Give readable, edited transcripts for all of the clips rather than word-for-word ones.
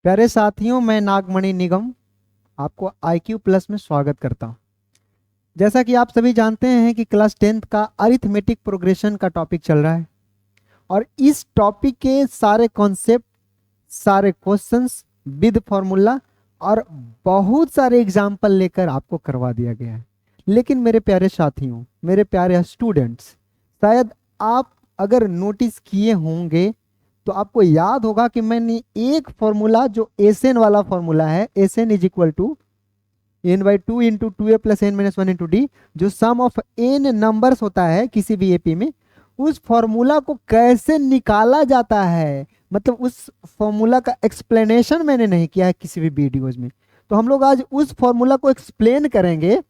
प्यारे साथियों, मैं नागमणि निगम आपको IQ प्लस में स्वागत करता हूं। जैसा कि आप सभी जानते हैं कि क्लास 10th का अरिथमेटिक प्रोग्रेशन का टॉपिक चल रहा है और इस टॉपिक के सारे कॉन्सेप्ट, सारे क्वेश्चंस विद फॉर्मूला और बहुत सारे एग्जाम्पल लेकर आपको करवा दिया गया है। लेकिन मेरे प्यारे साथियों, मेरे प्यारे स्टूडेंट्स, शायद आप अगर नोटिस किए होंगे तो आपको याद होगा कि मैंने एक फॉर्मूला जो एसएन वाला फॉर्मूला है, SN is equal to N by two into two A plus N minus one into D, जो सम ऑफ एन नंबर्स होता है किसी भी एपी में, उस फॉर्मूला को कैसे निकाला जाता है, मतलब उस फॉर्मूला का एक्सप्लेनेशन मैंने नहीं किया है किसी भी वीडियोज में। तो हम लोग आज उस फॉर्मूला को एक्सप्लेन करेंगे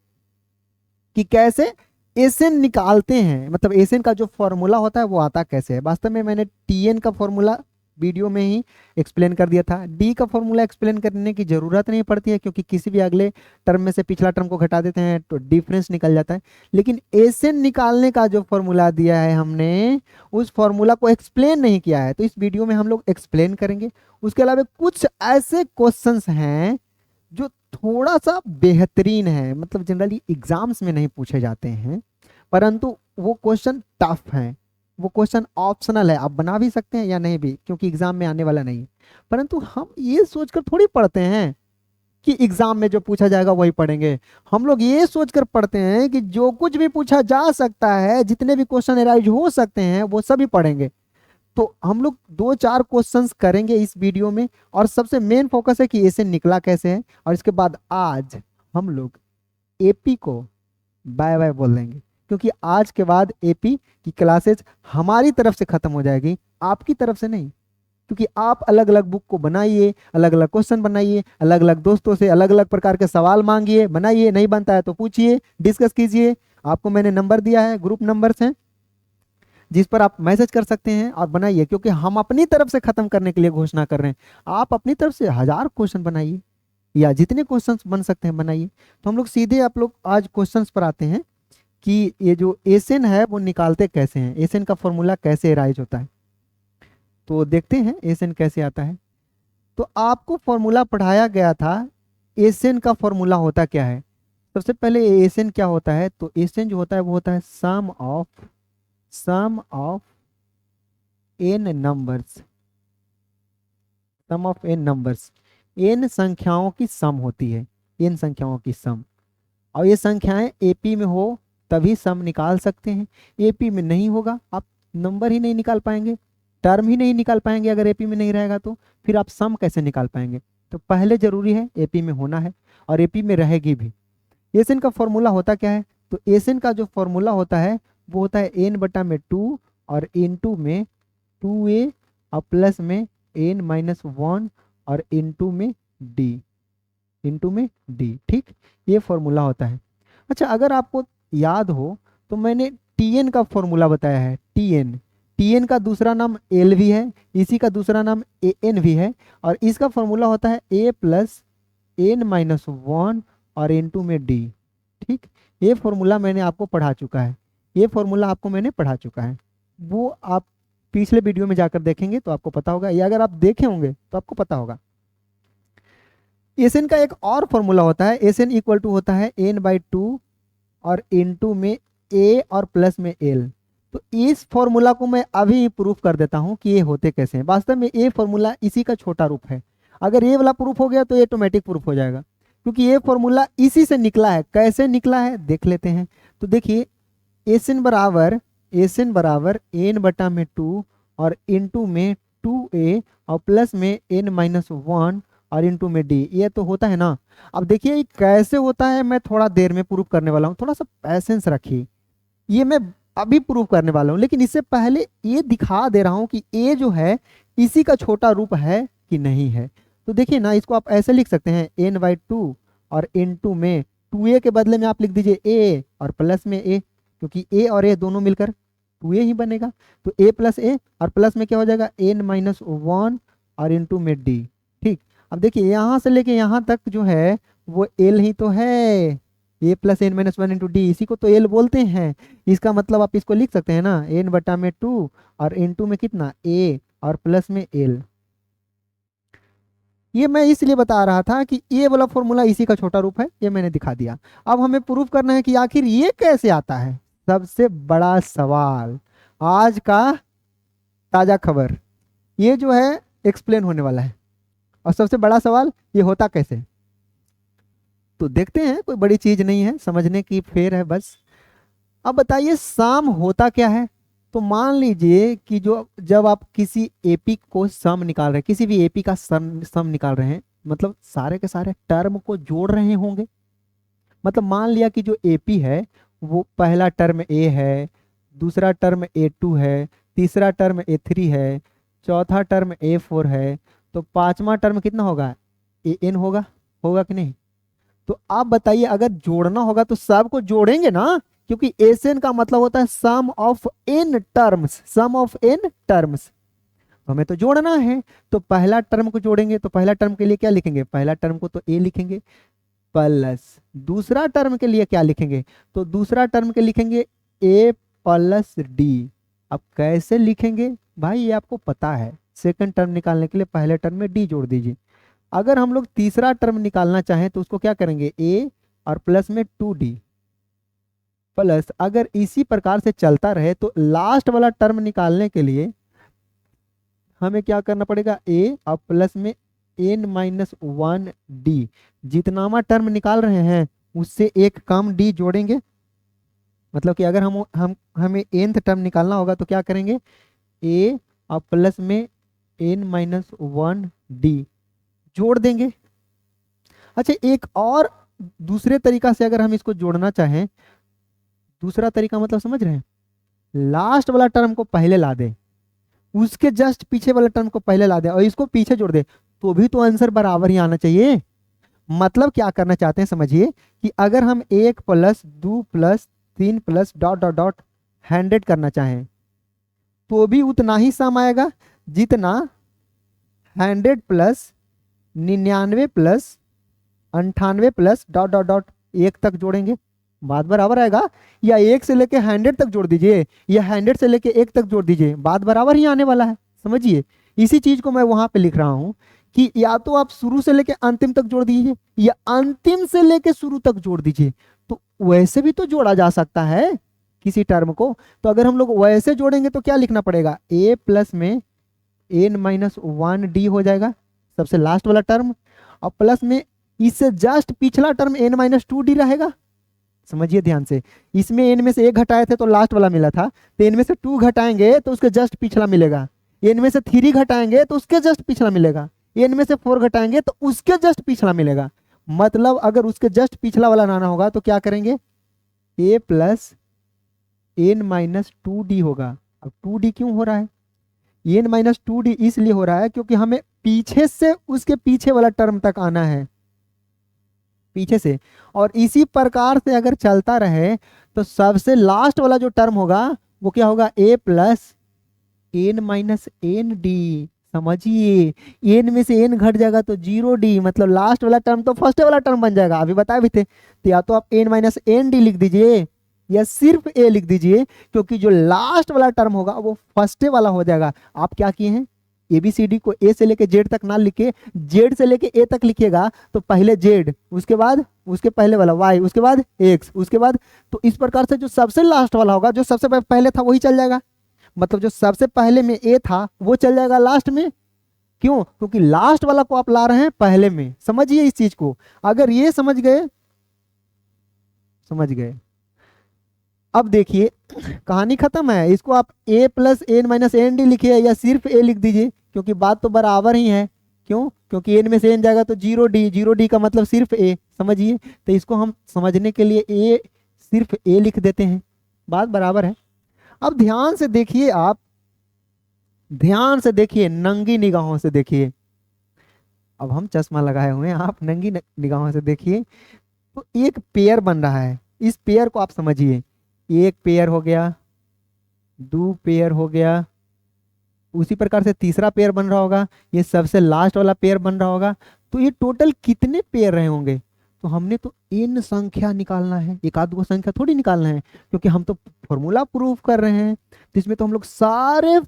कि कैसे एसएन निकालते हैं, मतलब एसएन का जो फॉर्मूला होता है वो आता कैसे है। वास्तव में मैंने टीएन का फॉर्मूला वीडियो में ही एक्सप्लेन कर दिया था। डी का फॉर्मूला एक्सप्लेन करने की जरूरत नहीं पड़ती है, क्योंकि किसी भी अगले टर्म में से पिछला टर्म को घटा देते हैं तो डिफरेंस निकल जाता है। लेकिन एसएन निकालने का जो फॉर्मूला दिया है हमने, उस फॉर्मूला को एक्सप्लेन नहीं किया है, तो इस वीडियो में हम लोग एक्सप्लेन करेंगे। उसके अलावा कुछ ऐसे क्वेश्चंस हैं जो थोड़ा सा बेहतरीन है, मतलब जनरली एग्जाम्स में नहीं पूछे जाते हैं, परंतु वो क्वेश्चन टफ है। वो क्वेश्चन ऑप्शनल है, आप बना भी सकते हैं या नहीं भी, क्योंकि एग्जाम में आने वाला नहीं है। परंतु हम ये सोचकर थोड़ी पढ़ते हैं कि एग्जाम में जो पूछा जाएगा वही पढ़ेंगे। हम लोग ये सोचकर पढ़ते हैं कि जो कुछ भी पूछा जा सकता है, जितने भी क्वेश्चन एराइज हो सकते हैं, वो सभी पढ़ेंगे। तो हम लोग दो चार क्वेश्चंस करेंगे इस वीडियो में, और सबसे मेन फोकस है कि ऐसे निकला कैसे है। और इसके बाद आज हम लोग एपी को बाय बाय बोल देंगे, क्योंकि आज के बाद एपी की क्लासेज हमारी तरफ से खत्म हो जाएगी, आपकी तरफ से नहीं। क्योंकि आप अलग अलग बुक को बनाइए, अलग अलग क्वेश्चन बनाइए, अलग अलग दोस्तों से अलग अलग प्रकार के सवाल मांगिए, बनाइए, नहीं बनता है तो पूछिए, डिस्कस कीजिए। आपको मैंने नंबर दिया है, ग्रुप नंबर्स हैं जिस पर आप मैसेज कर सकते हैं और बनाइए, क्योंकि हम अपनी तरफ से खत्म करने के लिए घोषणा कर रहे हैं। आप अपनी तरफ से 1000 क्वेश्चन बनाइए या जितने क्वेश्चंस बन सकते हैं बनाइए। तो हम लोग सीधे आप लोग आज क्वेश्चंस पर आते हैं कि ये जो एसएन है वो निकालते कैसे हैं, एसएन का फॉर्मूला कैसे राइज होता है। तो देखते हैं एसएन कैसे आता है। तो आपको फॉर्मूला पढ़ाया गया था, एसएन का फॉर्मूला होता क्या है। सबसे पहले एसएन क्या होता है, तो एसएन जो होता है वो होता है sum of n numbers, sum of n numbers. N संख्याओं की सम होती है, एन संख्याओं की सम। और ये संख्याएं एपी में हो तभी सम निकाल सकते हैं। एपी में नहीं होगा, आप नंबर ही नहीं निकाल पाएंगे, टर्म ही नहीं निकाल पाएंगे। अगर एपी में नहीं रहेगा तो फिर आप सम कैसे निकाल पाएंगे। तो पहले जरूरी है एपी में होना है, और एपी में रहेगी भी। एसएन का फॉर्मूला होता क्या है, तो एसएन का जो फॉर्मूला होता है वो होता है एन बटा में 2 और इनटू में 2a और प्लस में एन माइनस 1 और इनटू में डी, ठीक। ये फॉर्मूला होता है। अच्छा, अगर आपको याद हो तो मैंने टीएन का फॉर्मूला बताया है। टीएन, टीएन का दूसरा नाम एल भी है, इसी का दूसरा नाम ए एन भी है, और इसका फॉर्मूला होता है ए प्लस एन माइनस 1 और इनटू में डी, ठीक। ये फॉर्मूला मैंने आपको पढ़ा चुका है, ये फॉर्मूला आपको मैंने पढ़ा चुका है। वो आप पिछले वीडियो में जाकर देखेंगे तो आपको पता होगा, या अगर आप देखे होंगे तो आपको पता होगा। एसएन का एक और फॉर्मूला होता है, एसएन इक्वल टू होता है एन बाई 2 और इनटू में ए और प्लस में एल। तो इस फॉर्मूला को मैं अभी प्रूफ कर देता हूं कि ये होते कैसे हैं। वास्तव में ये फॉर्मूला इसी का छोटा रूप है। अगर ये वाला प्रूफ हो गया तो ये ऑटोमेटिक प्रूफ हो जाएगा, क्योंकि ये फॉर्मूला इसी से निकला है। कैसे निकला है देख लेते हैं। तो देखिए, एसएन बराबर एन बटा में 2 और इनटू में 2a और प्लस में एन माइनस 1 और इनटू में डी, ये तो होता है ना। अब देखिए ये कैसे होता है, मैं थोड़ा देर में प्रूफ करने वाला हूँ, थोड़ा सा पैसेंस रखिए। ये मैं अभी प्रूफ करने वाला हूँ, लेकिन इससे पहले ये दिखा दे रहा हूँ कि ए जो है इसी का छोटा रूप है कि नहीं है। तो देखिए ना, इसको आप ऐसे लिख सकते हैं एन बाई 2 और इनटू में 2a के बदले में आप लिख दीजिए ए और प्लस में ए, क्योंकि ए और ए दोनों मिलकर 2a ही बनेगा। तो ए प्लस ए और प्लस में क्या हो जाएगा एन माइनस 1 और इनटू में डी, ठीक। अब देखिए यहाँ से लेके यहाँ तक जो है वो एल ही तो है, A plus N minus 1 into D, इसी को तो एल बोलते हैं। इसका मतलब आप इसको लिख सकते हैं ना, एन बटा में 2 और इनटू में कितना ए और प्लस में एल। ये मैं इसलिए बता रहा था कि ये वाला फॉर्मूला इसी का छोटा रूप है, ये मैंने दिखा दिया। अब हमें प्रूफ करना है कि आखिर ये कैसे आता है। सबसे बड़ा सवाल, आज का ताजा खबर, ये जो है एक्सप्लेन होने वाला है। और सबसे बड़ा सवाल, ये होता कैसे। तो देखते हैं, कोई बड़ी चीज नहीं है, समझने की फेर है बस। अब बताइए सम होता क्या है। तो मान लीजिए कि जो जब आप किसी एपी को सम निकाल रहे हैं, किसी भी एपी का सम निकाल रहे हैं, मतलब सारे के सारे टर्म को जोड़ रहे होंगे। मतलब मान लिया कि जो एपी है वो पहला टर्म ए है, दूसरा टर्म ए2 है, तीसरा टर्म ए3 है, चौथा टर्म ए4 है, तो पांचवा टर्म कितना होगा, ए एन होगा। होगा कि नहीं। तो आप बताइए, अगर जोड़ना होगा तो सबको जोड़ेंगे ना, क्योंकि एसएन का मतलब होता है sum of n terms, sum of n terms. तो हमें तो जोड़ना है, तो पहला टर्म को जोड़ेंगे। तो पहला टर्म के लिए क्या लिखेंगे, पहला टर्म को तो ए लिखेंगे, प्लस दूसरा टर्म के लिए क्या लिखेंगे, तो दूसरा टर्म के लिखेंगे ए प्लस डी। अब कैसे लिखेंगे भाई, ये आपको पता है। सेकंड टर्म निकालने के लिए पहले टर्म में डी जोड़ दीजिए। अगर हम लोग तीसरा टर्म निकालना चाहें तो उसको क्या करेंगे, ए और प्लस में 2d, प्लस अगर इसी प्रकार से चलता रहे तो लास्ट वाला टर्म निकालने के लिए हमें क्या करना पड़ेगा, ए और प्लस में n-1d। जितनामा टर्म निकाल रहे हैं उससे एक कम डी जोड़ेंगे। मतलब कि अगर हमें nth टर्म निकालना होगा तो क्या करेंगे, ए और प्लस में n-1d जोड़ देंगे। अच्छा, एक और दूसरे तरीका से अगर हम इसको जोड़ना चाहें, दूसरा तरीका मतलब समझ रहे हैं, लास्ट वाला टर्म को पहले ला दे, उसके जस्ट पीछे वाला टर्म को पहले ला दे और इसको पीछे जोड़ दे, तो भी तो आंसर बराबर ही आना चाहिए। मतलब क्या करना चाहते हैं समझिए, कि अगर हम 1 plus 2 plus 3 plus dot dot dot 100 करना चाहें तो भी उतना ही सम आएगा जितना 100 plus 99 plus 98 plus dot dot dot 1 तक जोड़ेंगे, बात बराबर आएगा। या 1 से लेके 100 तक जोड़ दीजिए, या 100 से लेके 1 तक जोड़ दीजिए, बात बराबर ही आने वाला है। समझिए, इसी चीज को मैं वहां पे लिख रहा हूं कि या तो आप शुरू से लेके अंतिम तक जोड़ दीजिए, या अंतिम से लेके शुरू तक जोड़ दीजिए। तो वैसे भी तो जोड़ा जा सकता है किसी टर्म को। तो अगर हम लोग वैसे जोड़ेंगे तो क्या लिखना पड़ेगा, ए प्लस में n-1d हो जाएगा, सबसे लास्ट वाला टर्म, और प्लस में इससे जस्ट पिछला टर्म n-2d रहेगा। समझिए ध्यान से, इसमें n में से 1 घटाए थे तो लास्ट वाला मिला था, तो n में से 2 घटाएंगे तो उसके जस्ट पिछला मिलेगा, n में से 3 घटाएंगे तो उसके जस्ट पिछला मिलेगा, n में से 4 घटाएंगे तो उसके जस्ट पिछला मिलेगा। मतलब अगर उसके जस्ट पिछला वाला लाना होगा तो क्या करेंगे, a प्लस n-2d होगा। अब 2d क्यों हो रहा है, n-2d इसलिए हो रहा है क्योंकि हमें पीछे से उसके पीछे वाला टर्म तक आना है, पीछे से। और इसी प्रकार से अगर चलता रहे तो सबसे लास्ट वाला जो टर्म होगा वो क्या होगा, a प्लस n-n-d। समझिए, n में से n घट जाएगा तो 0d, मतलब लास्ट वाला टर्म तो फर्स्ट वाला टर्म बन जाएगा, अभी बताए भी थे। तो या तो आप n-n-d लिख दीजिए या सिर्फ a लिख दीजिए, क्योंकि जो लास्ट वाला टर्म होगा वो फर्स्ट वाला हो जाएगा। आप क्या किए हैं, ABCD को ए से लेके जेड तक ना लिखे, जेड से लेके ए तक लिखिएगा तो पहले जेड, उसके बाद उसके पहले वाला वाई, उसके बाद एक्स, उसके बाद, तो इस प्रकार से जो सबसे लास्ट वाला होगा, जो सबसे पहले था वही चल जाएगा। मतलब जो सबसे पहले में ए था वो चल जाएगा लास्ट में। क्यों, क्योंकि लास्ट वाला को आप ला रहे हैं पहले में। समझिए इस चीज को, अगर ये समझ गए, समझ गए। अब देखिए कहानी खत्म है। इसको आप a प्लस n-n-d लिखिए या सिर्फ a लिख दीजिए, क्योंकि बात तो बराबर ही है। क्यों, क्योंकि n में से n जाएगा तो 0d, 0d का मतलब सिर्फ a। समझिए, तो इसको हम समझने के लिए a सिर्फ a लिख देते हैं, बात बराबर है। अब ध्यान से देखिए, आप ध्यान से देखिए, नंगी निगाहों से देखिए। अब हम चश्मा लगाए हुए हैं, आप नंगी निगाहों से देखिए। तो एक पेयर बन रहा है, इस पेयर को आप समझिए। एक पेयर हो गया, 2 पेयर हो गया, उसी प्रकार से तीसरा पेयर बन रहा होगा, ये सबसे लास्ट वाला पेयर बन रहा होगा। तो ये टोटल कितने पेयर रहे होंगे, तो हमने तो n संख्या निकालना है, एक आध गो संख्या थोड़ी निकालना है, क्योंकि हम तो फॉर्मूला प्रूफ कर रहे हैं। तो इसमें तो हम लोग सारे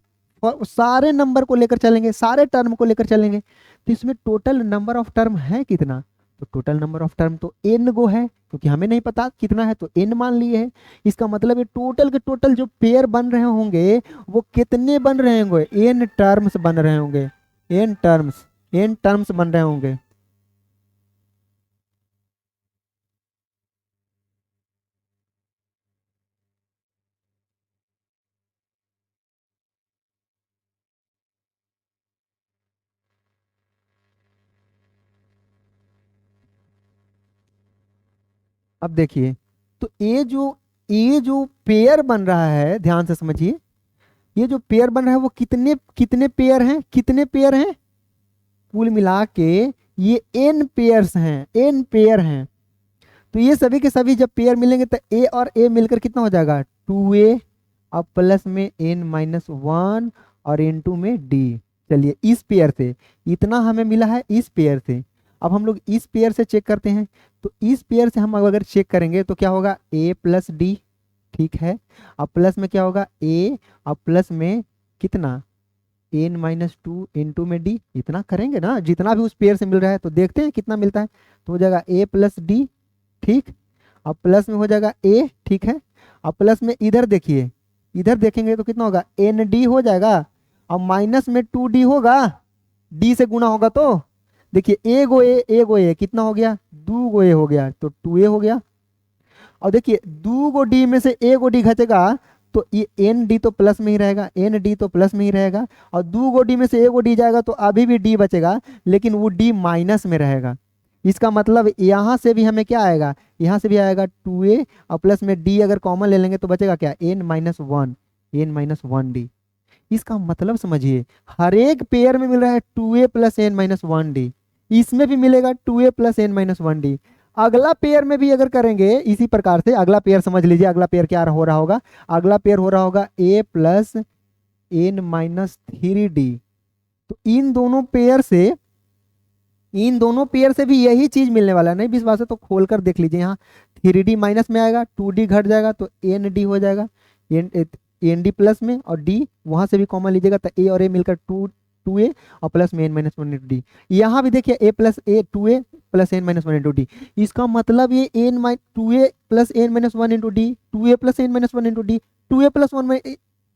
और सारे नंबर को लेकर चलेंगे, सारे टर्म को लेकर चलेंगे, तो इसमें टोटल नंबर ऑफ टर्म है कितना? तो टोटल नंबर ऑफ टर्म तो n गो है, क्योंकि हमें नहीं पता कितना है तो n मान लिए है। इसका मतलब ये टोटल के टोटल जो पेयर बन रहे होंगे वो कितने बन रहे होंगे? n टर्म्स बन रहे होंगे, n टर्म्स बन रहे होंगे। अब देखिए, तो ये जो पेयर बन रहा है, ध्यान से समझिए, ये जो पेयर बन रहा है वो कितने कितने पेयर हैं, कितने पेयर हैं? कुल मिला के ये n पेयर्स हैं, n पेयर हैं। तो ये सभी के सभी जब पेयर मिलेंगे तो a और a मिलकर कितना हो जाएगा? 2a, अब प्लस में n-1 और n2 में d। चलिए, इस पेयर से इतना हमें मिला है, इस पेयर से। अब हम लोग इस पेयर से चेक करते हैं, तो इस पेयर से हम अगर चेक करेंगे तो क्या होगा? a प्लस डी, ठीक है। अब प्लस में क्या होगा? a, अब प्लस में कितना? n-2 n2 में d। इतना करेंगे ना, जितना भी उस पेयर से मिल रहा है, तो देखते हैं कितना मिलता है। तो हो जाएगा a प्लस डी, ठीक। अब प्लस में हो जाएगा a, ठीक है। अब प्लस में इधर देखिए, इधर देखेंगे तो कितना होगा? एन डी हो जाएगा। अब माइनस में 2d होगा, d से गुना होगा तो देखिए ए गो ए कितना हो गया? 2 गो ए हो गया, तो 2a हो गया। और देखिए 2 गो डी में से ए गो डी घटेगा तो ये एन डी तो प्लस में ही रहेगा, एन डी तो प्लस में ही रहेगा। और 2 गो डी में से ए गो डी जाएगा तो अभी भी डी बचेगा, लेकिन वो डी माइनस में रहेगा। इसका मतलब यहाँ से भी हमें क्या आएगा? यहाँ से भी आएगा 2a, और प्लस में d अगर कॉमन ले लेंगे तो बचेगा क्या? n-1 D. इसका मतलब समझिए, हर एक पेयर में मिल रहा है 2a प्लस n-1 डी, इसमें भी मिलेगा 2a प्लस n-1 डी। अगला पेयर में भी अगर करेंगे इसी प्रकार से, अगला पेयर समझ लीजिए, अगला पेयर क्या हो रहा होगा? अगला पेयर हो रहा होगा a प्लस n-3 डी। तो इन दोनों पेयर से भी यही चीज मिलने वाला है। नहीं विश्वास है तो खोल कर देख लीजिए, यहाँ 3d माइनस में आएगा, 2d घट जाएगा तो n d हो जाएगा, एन डी प्लस में, और d वहां से भी कॉमन लीजिएगा तो a और a मिलकर 2a और प्लस में n-1 इंटू डी। यहाँ भी देखिए a plus a 2a plus n-1 into D. इसका मतलब ये 2a plus n-1 into D, 2a plus n-1 into D, 2a plus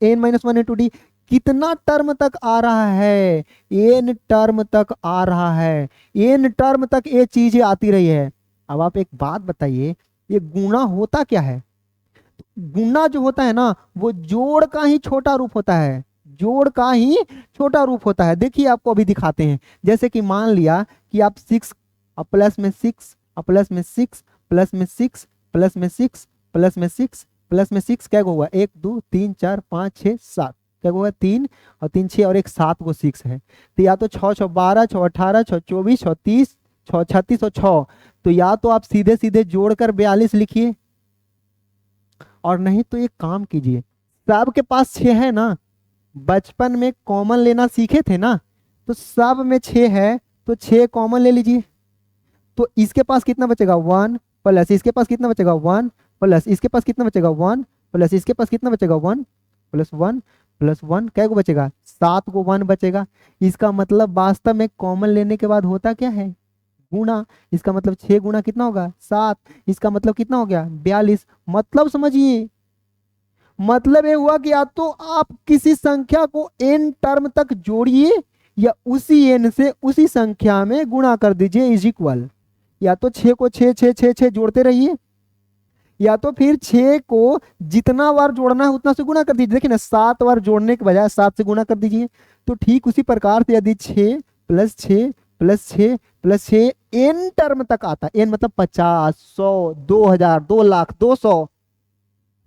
n-1 into D, कितना टर्म तक आ रहा है? n टर्म तक आ रहा है, n टर्म तक ये चीजें आती रही है। अब आप एक बात बताइए, ये गुणा होता क्या है? गुणा जो होता है ना, वो जोड़ का ही छोटा रूप होता है, जोड़ का ही छोटा रूप होता है। देखिए आपको अभी दिखाते हैं। जैसे कि मान लिया कि आप 6 और प्लस में 6 और प्लस में 6 प्लस में 6 प्लस में 6 प्लस में 6 प्लस में 6 क्या हुआ? 1 2 3 4 5 6 7, क्या हुआ? 3 और 3 6 और एक 7 को 6 है। तो या तो 6 6 12 6 18 6 24 6 30 6 36 और 6, तो या तो आप सीधे सीधे जोड़कर 42 लिखिए, और नहीं तो एक काम कीजिए, सबके पास 6 है ना, बचपन में कॉमन लेना सीखे थे ना, तो सब में 6 है तो 6 कॉमन ले लीजिए। तो इसके पास कितना बचेगा? 1 प्लस इसके पास कितना बचेगा? 1 प्लस इसके पास कितना बचेगा? 1 प्लस इसके पास कितना बचेगा? 1 प्लस 1 प्लस 1 क्या को बचेगा? 7 को 1 बचेगा। इसका मतलब वास्तव में कॉमन लेने के बाद होता क्या है? गुणा। इसका मतलब 6 गुणा कितना होगा? 7। इसका मतलब कितना हो गया? 42। मतलब समझिए, मतलब ये हुआ कि या तो आप किसी संख्या को n टर्म तक जोड़िए, या उसी n से उसी संख्या में गुणा कर दीजिए, इज इक्वल। या तो 6 को 6 6 6 6 जोड़ते रहिए, या तो फिर 6 को जितना बार जोड़ना है उतना से गुणा कर दीजिए। देखिए ना, 7 बार जोड़ने के बजाय 7 से गुणा कर दीजिए। तो ठीक उसी प्रकार से यदि 6 plus 6 plus 6 plus 6 n term तक आता है, n मतलब 50 100 2000 2 लाख 200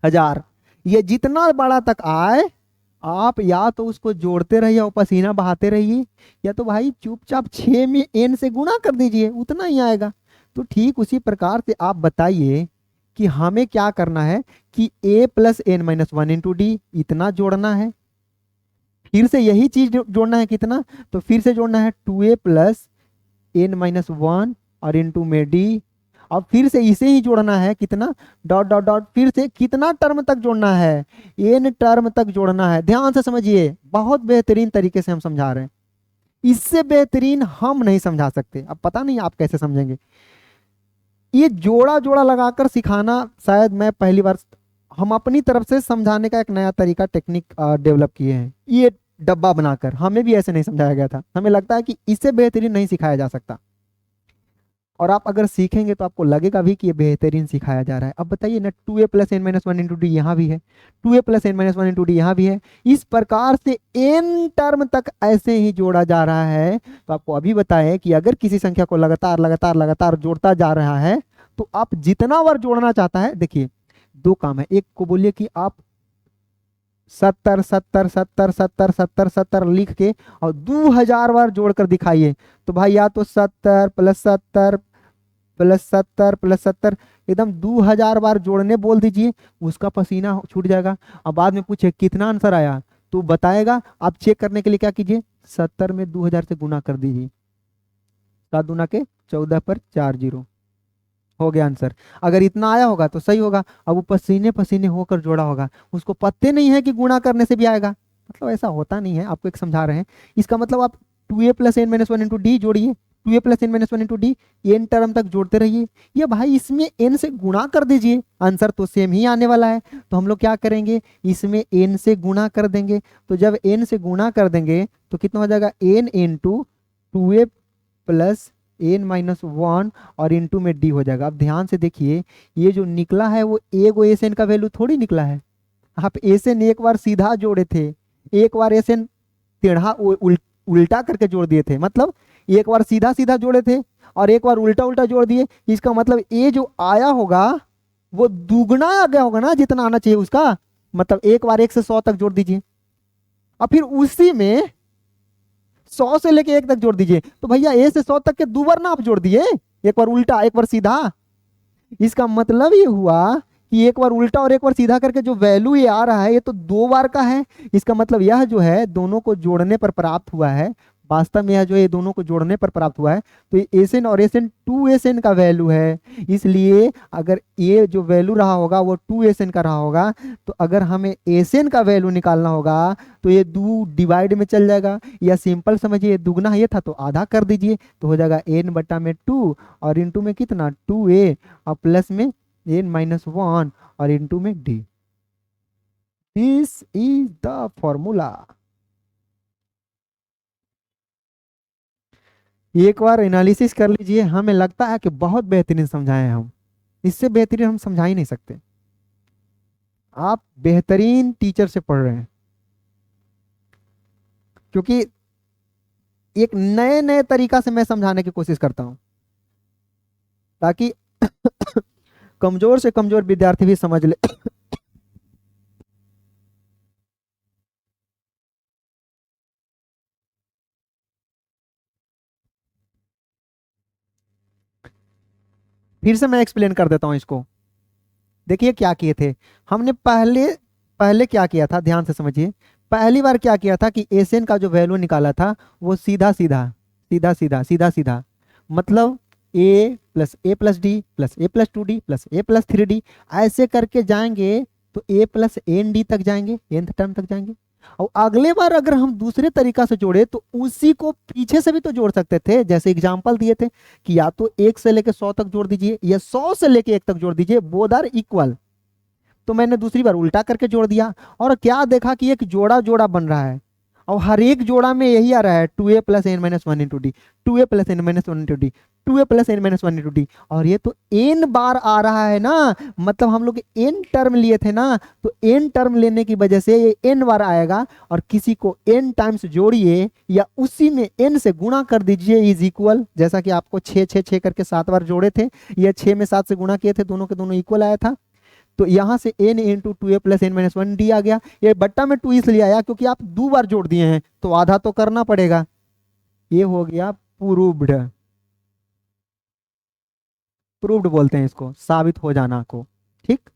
1000, ये जितना बड़ा तक आए, आप या तो उसको जोड़ते रहिए और पसीना बहाते रहिए, या तो भाई चुपचाप 6 में n से गुणा कर दीजिए, उतना ही आएगा। तो ठीक उसी प्रकार से आप बताइए कि हमें क्या करना है कि a plus n-1 into D इतना जोड़ना है, फिर से यही चीज जोड़ना है। कितना? तो फिर से जोड़ना है 2a प्लस n-1 और इंटू में d, अब फिर से इसे ही जोड़ना है, कितना, डॉट डॉट डॉट, फिर से कितना टर्म तक जोड़ना है, एन टर्म तक जोड़ना है। ध्यान से समझिए, बहुत बेहतरीन तरीके से हम समझा रहे हैं, इससे बेहतरीन हम नहीं समझा सकते। अब पता नहीं आप कैसे समझेंगे। ये जोड़ा जोड़ा लगाकर सिखाना शायद मैं पहली बार, हम अपनी तरफ से समझाने का एक नया तरीका, टेक्निक डेवलप किए हैं। ये डब्बा बनाकर, हमें भी ऐसे नहीं समझाया गया था, हमें लगता है कि इससे बेहतरीन नहीं सिखाया जा सकता। और आप अगर सीखेंगे तो आपको लगेगा भी कि ये बेहतरीन सिखाया जा रहा है। अब बताइए ना, 2a plus N minus one into D यहाँ भी है, 2a plus N minus one into D यहाँ भी है। इस प्रकार से एन टर्म तक ऐसे ही जोड़ा जा रहा है। तो आपको अभी बताएं कि अगर किसी संख्या को लगातार लगातार लगातार जोड़ता जा रहा है तो आप जितना बार जोड़ना चाहता है, देखिए दो काम है, एक को बोलिए कि आप 70 70 70 70 70 70 लिख के और 2000 बार जोड़कर दिखाइए। तो भाई या तो 70 प्लस 70 प्लस 70 प्लस 70 एकदम 2000 बार जोड़ने बोल दीजिए, उसका पसीना छूट जाएगा। अब बाद में पूछे कितना आंसर आया तो बताएगा। आप चेक करने के लिए क्या कीजिए, 70 में 2000 से गुना कर दीजिए, 7 दूना के 14 पर 4 जीरो, हो गया आंसर। अगर इतना आया होगा तो सही होगा। अब वो पसीने पसीने होकर जोड़ा होगा, उसको पत्ते नहीं है कि गुणा करने से भी आएगा, मतलब ऐसा होता नहीं है, आपको एक समझा रहे हैं। इसका मतलब आप 2a plus N minus one into D जोड़िए, 2a plus N minus one into D, N term तक जोड़ते रहिए। ये भाई इसमें एन से गुणा कर दीजिए, आंसर तो सेम ही आने वाला है। तो हम लोग क्या करेंगे, इसमें एन से गुणा कर देंगे। तो जब एन से गुणा कर देंगे तो कितना हो जाएगा, N into 2a plus N minus one और इंटू में डी हो जाएगा। अब ध्यान से देखिए, ये जो निकला है वो एगो एस एन का वैल्यू थोड़ी निकला है। आप एस एन एक बार सीधा जोड़े थे, एक बार एस एन टेढ़ा उल्टा करके जोड़ दिए थे, मतलब एक बार सीधा सीधा जोड़े थे और एक बार उल्टा उल्टा जोड़ दिए। इसका मतलब ये जो आया होगा वो दुगना आ गया होगा ना जितना आना चाहिए उसका। मतलब एक बार 1 से 100 तक जोड़ दीजिए और फिर उसी में 100 से लेके 1 तक जोड़ दीजिए। तो भैया ए से 100 तक के 2 बार ना आप जोड़ दिए, एक बार उल्टा एक बार सीधा। इसका मतलब ये हुआ कि एक बार उल्टा और एक बार सीधा करके जो वैल्यू ये आ रहा है ये तो 2 बार का है। इसका मतलब यह जो है दोनों को जोड़ने पर प्राप्त हुआ है, वास्तव में यह जो है दोनों को जोड़ने पर प्राप्त हुआ है। तो ये एस एन और एस एन 2 का वैल्यू है, इसलिए अगर ये जो वैल्यू रहा होगा वो 2 का रहा होगा। तो अगर हमें एस एन का वैल्यू निकालना होगा तो ये 2 डिवाइड में चल जाएगा, या सिंपल समझिए दुगना ये था तो आधा कर दीजिए, तो हो जाएगा एन बटा में 2 और इंटू में कितना 2a और प्लस में एन माइनस वन और इंटू में D. This is the formula. एक बार एनालिसिस कर लीजिए, हमें लगता है कि बहुत बेहतरीन समझाए हैं हम, इससे बेहतरीन हम समझा ही नहीं सकते। आप बेहतरीन टीचर से पढ़ रहे हैं, क्योंकि एक नए नए तरीका से मैं समझाने की कोशिश करता हूं ताकि कमजोर से कमजोर विद्यार्थी भी समझ ले। फिर से मैं एक्सप्लेन कर देता हूं इसको। देखिए क्या किए थे हमने, पहले पहले क्या किया था, ध्यान से समझिए। पहली बार क्या किया था कि एसएन का जो वैल्यू निकाला था वो सीधा सीधा सीधा सीधा सीधा सीधा, मतलब ए प्लस डी प्लस ए प्लस 2d प्लस ए प्लस 3d, ऐसे करके जाएंगे तो ए प्लस एन डी तक जाएंगे, nth टर्म तक जाएंगे। और अगले बार अगर हम दूसरे तरीका से जोड़े तो उसी को पीछे से भी तो जोड़ सकते थे, जैसे एग्जाम्पल दिए थे कि या तो 1 से लेके 100 तक जोड़ दीजिए या 100 से लेके 1 तक जोड़ दीजिए, बोथ आर इक्वल। तो मैंने दूसरी बार उल्टा करके जोड़ दिया और क्या देखा कि एक जोड़ा जोड़ा बन रहा है, और हर एक जोड़ा में यही आ रहा है 2a plus N minus one into D, 2a plus N minus one into D, 2a plus N minus one into D. और ये तो n बार आ रहा है ना, मतलब हम लोग n टर्म लिए थे ना, तो n टर्म लेने की वजह से ये n बार आएगा। और किसी को n टाइम्स जोड़िए या उसी में n से गुणा कर दीजिए इज इक्वल, जैसा कि आपको 6 6 6 करके 7 बार जोड़े थे, या 6 में 7 से गुणा किए थे, दोनों के दोनों इक्वल आया था। तो यहां से n into 2a plus N minus one D आ गया। ये बट्टा में 2 इसलिए आया क्योंकि आप 2 बार जोड़ दिए हैं तो आधा तो करना पड़ेगा। ये हो गया प्रूव्ड, प्रूव्ड बोलते हैं इसको, साबित हो जाना को, ठीक।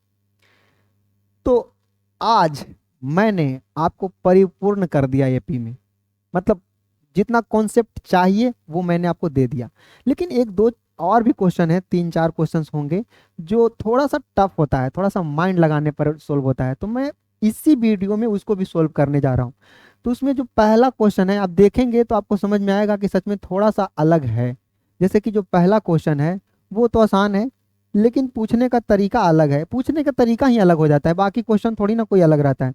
तो आज मैंने आपको परिपूर्ण कर दिया एपी में, मतलब जितना कॉन्सेप्ट चाहिए वो मैंने आपको दे दिया। लेकिन एक दो और भी क्वेश्चन है, 3-4 क्वेश्चंस होंगे जो थोड़ा सा टफ होता है, थोड़ा सा माइंड लगाने पर सोल्व होता है, तो मैं इसी वीडियो में उसको भी सोल्व करने जा रहा हूँ। तो उसमें जो पहला क्वेश्चन है आप देखेंगे तो आपको समझ में आएगा कि सच में थोड़ा सा अलग है। जैसे कि जो पहला क्वेश्चन है वो तो आसान है, लेकिन पूछने का तरीका अलग है, पूछने का तरीका ही अलग हो जाता है, बाकी क्वेश्चन थोड़ी ना कोई अलग रहता है।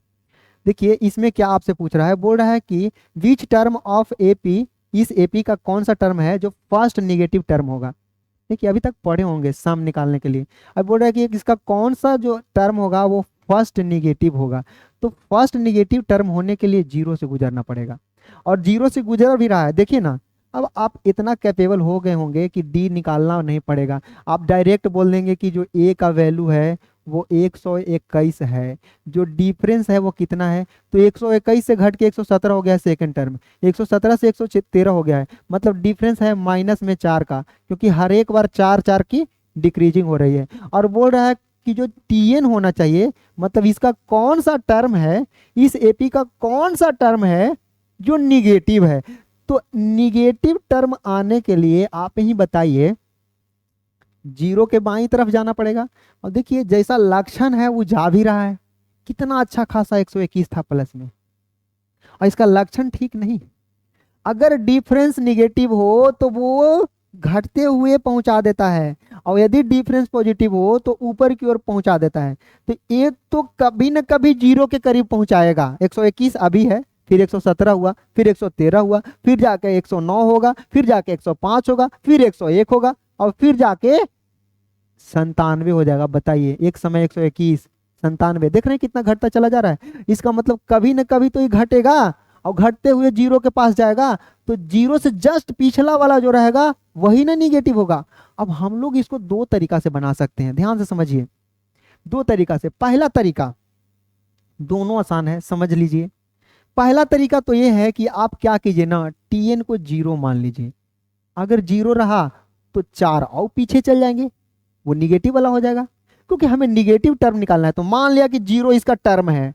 देखिए इसमें क्या आपसे पूछ रहा है, बोल रहा है कि विच टर्म ऑफ एपी, इस एपी का कौन सा टर्म है जो फर्स्ट निगेटिव टर्म होगा। देखिए अभी तक पढ़े होंगे सम निकालने के लिए। अब बोल रहा है कि इसका कौन सा जो टर्म होगा वो फर्स्ट निगेटिव होगा। तो फर्स्ट निगेटिव टर्म होने के लिए जीरो से गुजरना पड़ेगा, और जीरो से गुजर भी रहा है, देखिए ना। अब आप इतना कैपेबल हो गए होंगे कि डी निकालना नहीं पड़ेगा, आप डायरेक्ट बोल देंगे कि जो ए का वैल्यू है वो 121 है, जो डिफरेंस है वो कितना है, तो 121 से घट के 117 हो गया है सेकेंड टर्म, 117 से 113 हो गया है, मतलब डिफरेंस है माइनस में 4 का, क्योंकि हर एक बार 4 की डिक्रीजिंग हो रही है। और बोल रहा है कि जो टीएन होना चाहिए, मतलब इसका कौन सा टर्म है, इस एपी का कौन सा टर्म है जो निगेटिव है। तो निगेटिव टर्म आने के लिए आप ही बताइए, जीरो के बाईं तरफ जाना पड़ेगा। और देखिए जैसा लक्षण है वो जा भी रहा है, कितना अच्छा खासा 121 था प्लस में, और इसका लक्षण ठीक नहीं। अगर डिफरेंस निगेटिव हो तो वो घटते हुए पहुंचा देता है, और यदि डिफरेंस पॉजिटिव हो तो ऊपर की ओर पहुंचा देता है। तो ये तो कभी न कभी जीरो के करीब पहुंचाएगा। 121 अभी है, फिर 117 हुआ, फिर 113 हुआ, फिर जाके 109 होगा, फिर जाके 105 होगा, फिर 101 होगा, और फिर जाके 97 हो जाएगा। बताइए एक समय 121, 97, देख रहे हैं कितना घटता चला जा रहा है। इसका मतलब कभी न कभी तो ये घटेगा, और घटते हुए जीरो के पास जाएगा, तो जीरो से जस्ट पिछला वाला जो रहेगा वही ना निगेटिव होगा। अब हम लोग इसको दो तरीका से बना सकते हैं, ध्यान से समझिए, दो तरीका से। पहला तरीका, दोनों आसान है, समझ लीजिए। पहला तरीका तो ये है कि आप क्या कीजिए ना, टीएन को जीरो मान लीजिए। अगर जीरो रहा तो 4 और पीछे चल जाएंगे, वो निगेटिव वाला हो जाएगा, क्योंकि हमें निगेटिव टर्म निकालना है। तो मान लिया कि जीरो इसका टर्म है,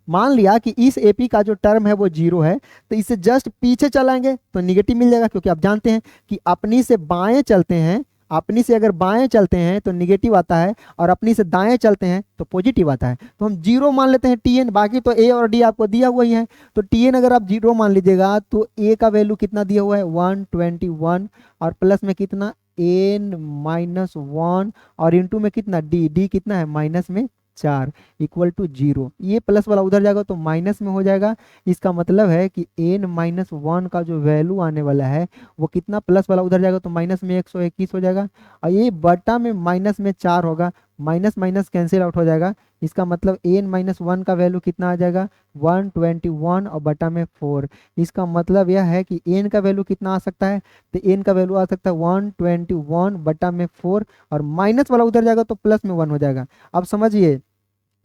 मान लिया कि इस एपी का जो टर्म है वो जीरो है, तो इससे जस्ट पीछे चलाएंगे तो निगेटिव मिल जाएगा, क्योंकि आप जानते हैं कि अपनी से बाएं चलते हैं, अपनी से अगर बाएं चलते हैं तो निगेटिव आता है, और अपनी से दाएं चलते हैं तो पॉजिटिव आता है। तो हम जीरो मान लेते हैं टीएन, बाकी तो ए और डी आपको दिया हुआ ही है। तो टीएन अगर आप जीरो मान लीजिएगा तो ए का वैल्यू कितना दिया हुआ है 121, और प्लस में कितना n-1, और इंटू में कितना डी, डी कितना है माइनस में 4, इक्वल टू जीरो। ये प्लस वाला उधर जाएगा तो माइनस में हो जाएगा। इसका मतलब है कि n-1 का जो वैल्यू आने वाला है वो कितना, प्लस वाला उधर जाएगा तो माइनस में 121 हो जाएगा, और ये बटा में माइनस में 4 होगा, माइनस माइनस कैंसिल आउट हो जाएगा। इसका मतलब n-1 का वैल्यू कितना आ जाएगा 121, और बटा में 4। इसका मतलब यह है कि n का वैल्यू कितना आ सकता है, तो n का वैल्यू आ सकता है 121 बटा में 4, और माइनस वाला उधर जाएगा तो प्लस में 1 हो जाएगा। अब समझिए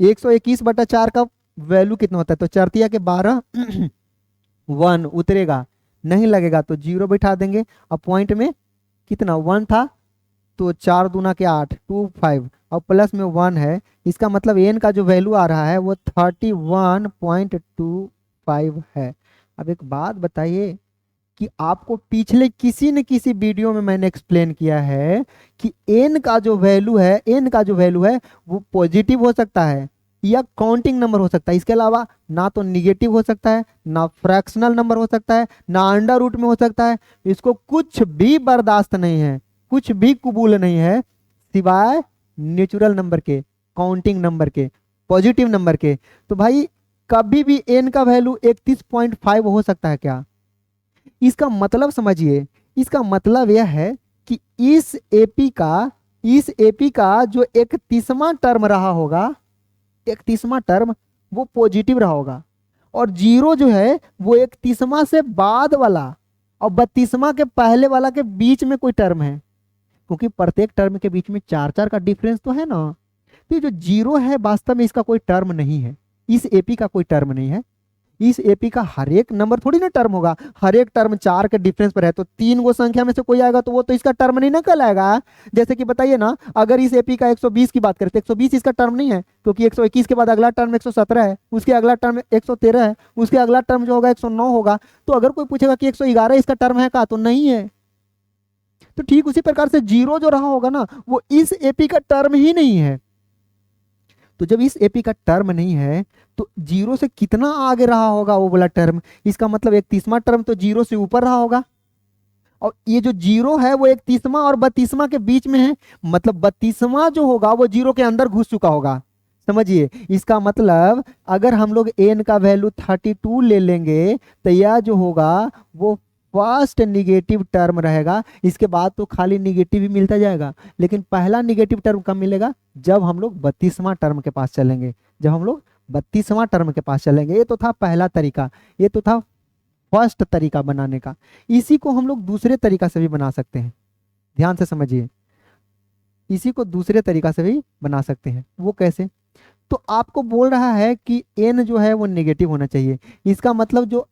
121 बटा 4 का वैल्यू कितना होता है, तो चरतिया के 12 1 उतरेगा, नहीं लगेगा तो जीरो बैठा देंगे। अब पॉइंट में कितना 1 था, तो 4 दूना के 8, 25, और प्लस में 1 है। इसका मतलब एन का जो वैल्यू आ रहा है वो 31.25 है। अब एक बात बताइए कि आपको पिछले किसी न किसी वीडियो में मैंने एक्सप्लेन किया है कि एन का जो वैल्यू है, एन का जो वैल्यू है वो पॉजिटिव हो सकता है या काउंटिंग नंबर हो सकता है। इसके अलावा ना तो निगेटिव हो सकता है, ना फ्रैक्शनल नंबर हो सकता है, ना अंडर रूट में हो सकता है। इसको कुछ भी बर्दाश्त नहीं है, कुछ भी कबूल नहीं है, सिवाय नेचुरल नंबर के, काउंटिंग नंबर के, पॉजिटिव नंबर के। तो भाई कभी भी एन का वैल्यू 31.5 हो सकता है क्या? इसका मतलब समझिए, इसका मतलब यह है कि इस एपी का जो 31वां टर्म रहा होगा, 31वां टर्म वो पॉजिटिव रहा होगा, और जीरो जो है वो 31वां से बाद वाला और 32वां के पहले वाला के बीच में कोई टर्म है, क्योंकि प्रत्येक टर्म के बीच में 4 का डिफरेंस तो है ना। तो ये जो जीरो है वास्तव में इसका कोई टर्म नहीं है, इस एपी का कोई टर्म नहीं है। इस एपी का हर एक नंबर थोड़ी ना टर्म होगा, हर एक टर्म 4 के डिफरेंस पर है, तो 3 गो संख्या में से कोई आएगा तो वो तो इसका टर्म नहीं ना कहलाएगा। जैसे कि बताइए ना, अगर इस एपी का 120 की बात करें तो 120 इसका टर्म नहीं है, क्योंकि 121 के बाद अगला टर्म 117 है, उसके अगला टर्म 113 है, उसके अगला टर्म जो होगा 109 होगा। तो अगर कोई पूछेगा कि 111 इसका टर्म है का, तो नहीं है। तो ठीक उसी प्रकार से जीरो जो रहा होगा ना, वो इस एपी का टर्म ही नहीं है। तो जब इस एपी का टर्म नहीं है तो जीरो से कितना आगे रहा होगा वो वाला टर्म, इसका मतलब 31वां टर्म तो जीरो से ऊपर रहा होगा। और ये जो जीरो है वो 31वां और 32वां के बीच में है, मतलब 32वां जो होगा वो जीरो के अंदर घुस चुका होगा। समझिए, इसका मतलब अगर हम लोग एन का वैल्यू 32 ले लेंगे तो यह जो होगा वो फर्स्ट निगेटिव टर्म रहेगा। इसके बाद तो खाली निगेटिव ही मिलता जाएगा, लेकिन पहला निगेटिव टर्म कब मिलेगा, जब हम लोग 32वां टर्म के पास चलेंगे। जब हम लोग 32वां टर्म के पास चलेंगे। ये तो था पहला तरीका, ये तो था फर्स्ट तरीका बनाने का। इसी को हम लोग दूसरे तरीका से भी बना सकते हैं, ध्यान से समझिए। इसी को दूसरे तरीका से भी बना सकते हैं। वो कैसे, तो आपको बोल रहा है कि एन जो है वो नेगेटिव होना चाहिए। इसका मतलब जो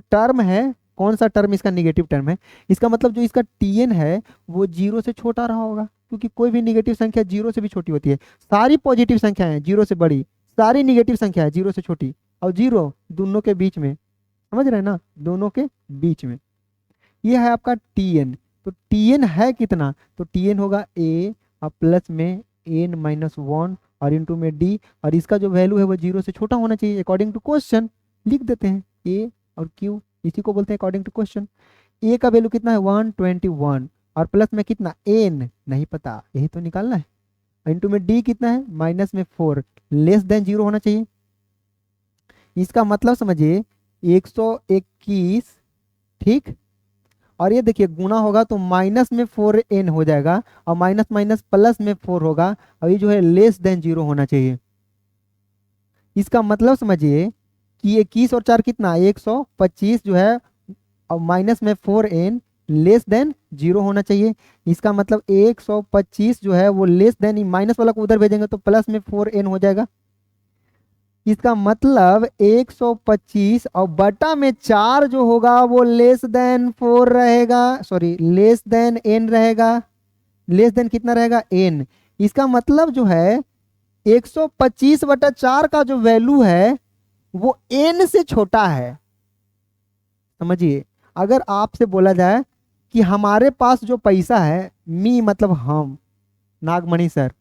टर्म है, कौन सा टर्म इसका नेगेटिव टर्म है, इसका मतलब जो इसका टीएन है वो जीरो से छोटा रहा होगा, क्योंकि कोई भी नेगेटिव संख्या जीरो से भी छोटी होती है। सारी पॉजिटिव संख्या है जीरो से बड़ी, सारी नेगेटिव संख्या है जीरो से छोटी, और जीरो दोनों के बीच में, समझ रहे हैं ना, दोनों के बीच में। ये है आपका टीएन। तो टीएन है कितना, तो टीएन होगा ए और प्लस में एन माइनस वन और इंटू में डी, और इसका जो वैल्यू है वो जीरो से छोटा होना चाहिए अकॉर्डिंग टू क्वेश्चन। लिख देते हैं ए और क्यू, इसी को बोलते हैं अकॉर्डिंग टू क्वेश्चन। ए का वैल्यू कितना है 121, और प्लस में कितना एन नहीं पता, यही तो निकालना है। इंटू में डी कितना है माइनस में 4, लेस देन जीरो होना चाहिए। इसका मतलब समझिए 121, ठीक, और ये देखिए गुना होगा तो माइनस में 4n हो जाएगा, और माइनस माइनस प्लस में 4 होगा, और ये जो है लेस देन जीरो होना चाहिए। इसका मतलब समझिए कि 21 और 4 कितना 125 जो है, और माइनस में 4n लेस देन जीरो होना चाहिए। इसका मतलब 125 जो है वो लेस देन, माइनस वाला को उधर भेजेंगे तो प्लस में 4n हो जाएगा। इसका मतलब 125 और बटा में 4 जो होगा वो लेस देन 4 रहेगा, सॉरी लेस देन n रहेगा। लेस देन कितना रहेगा n। इसका मतलब जो है 125 बटा 4 का जो वैल्यू है वो n से छोटा है। समझिए, अगर आपसे बोला जाए कि हमारे पास जो पैसा है, मी मतलब हम, नागमणि सर,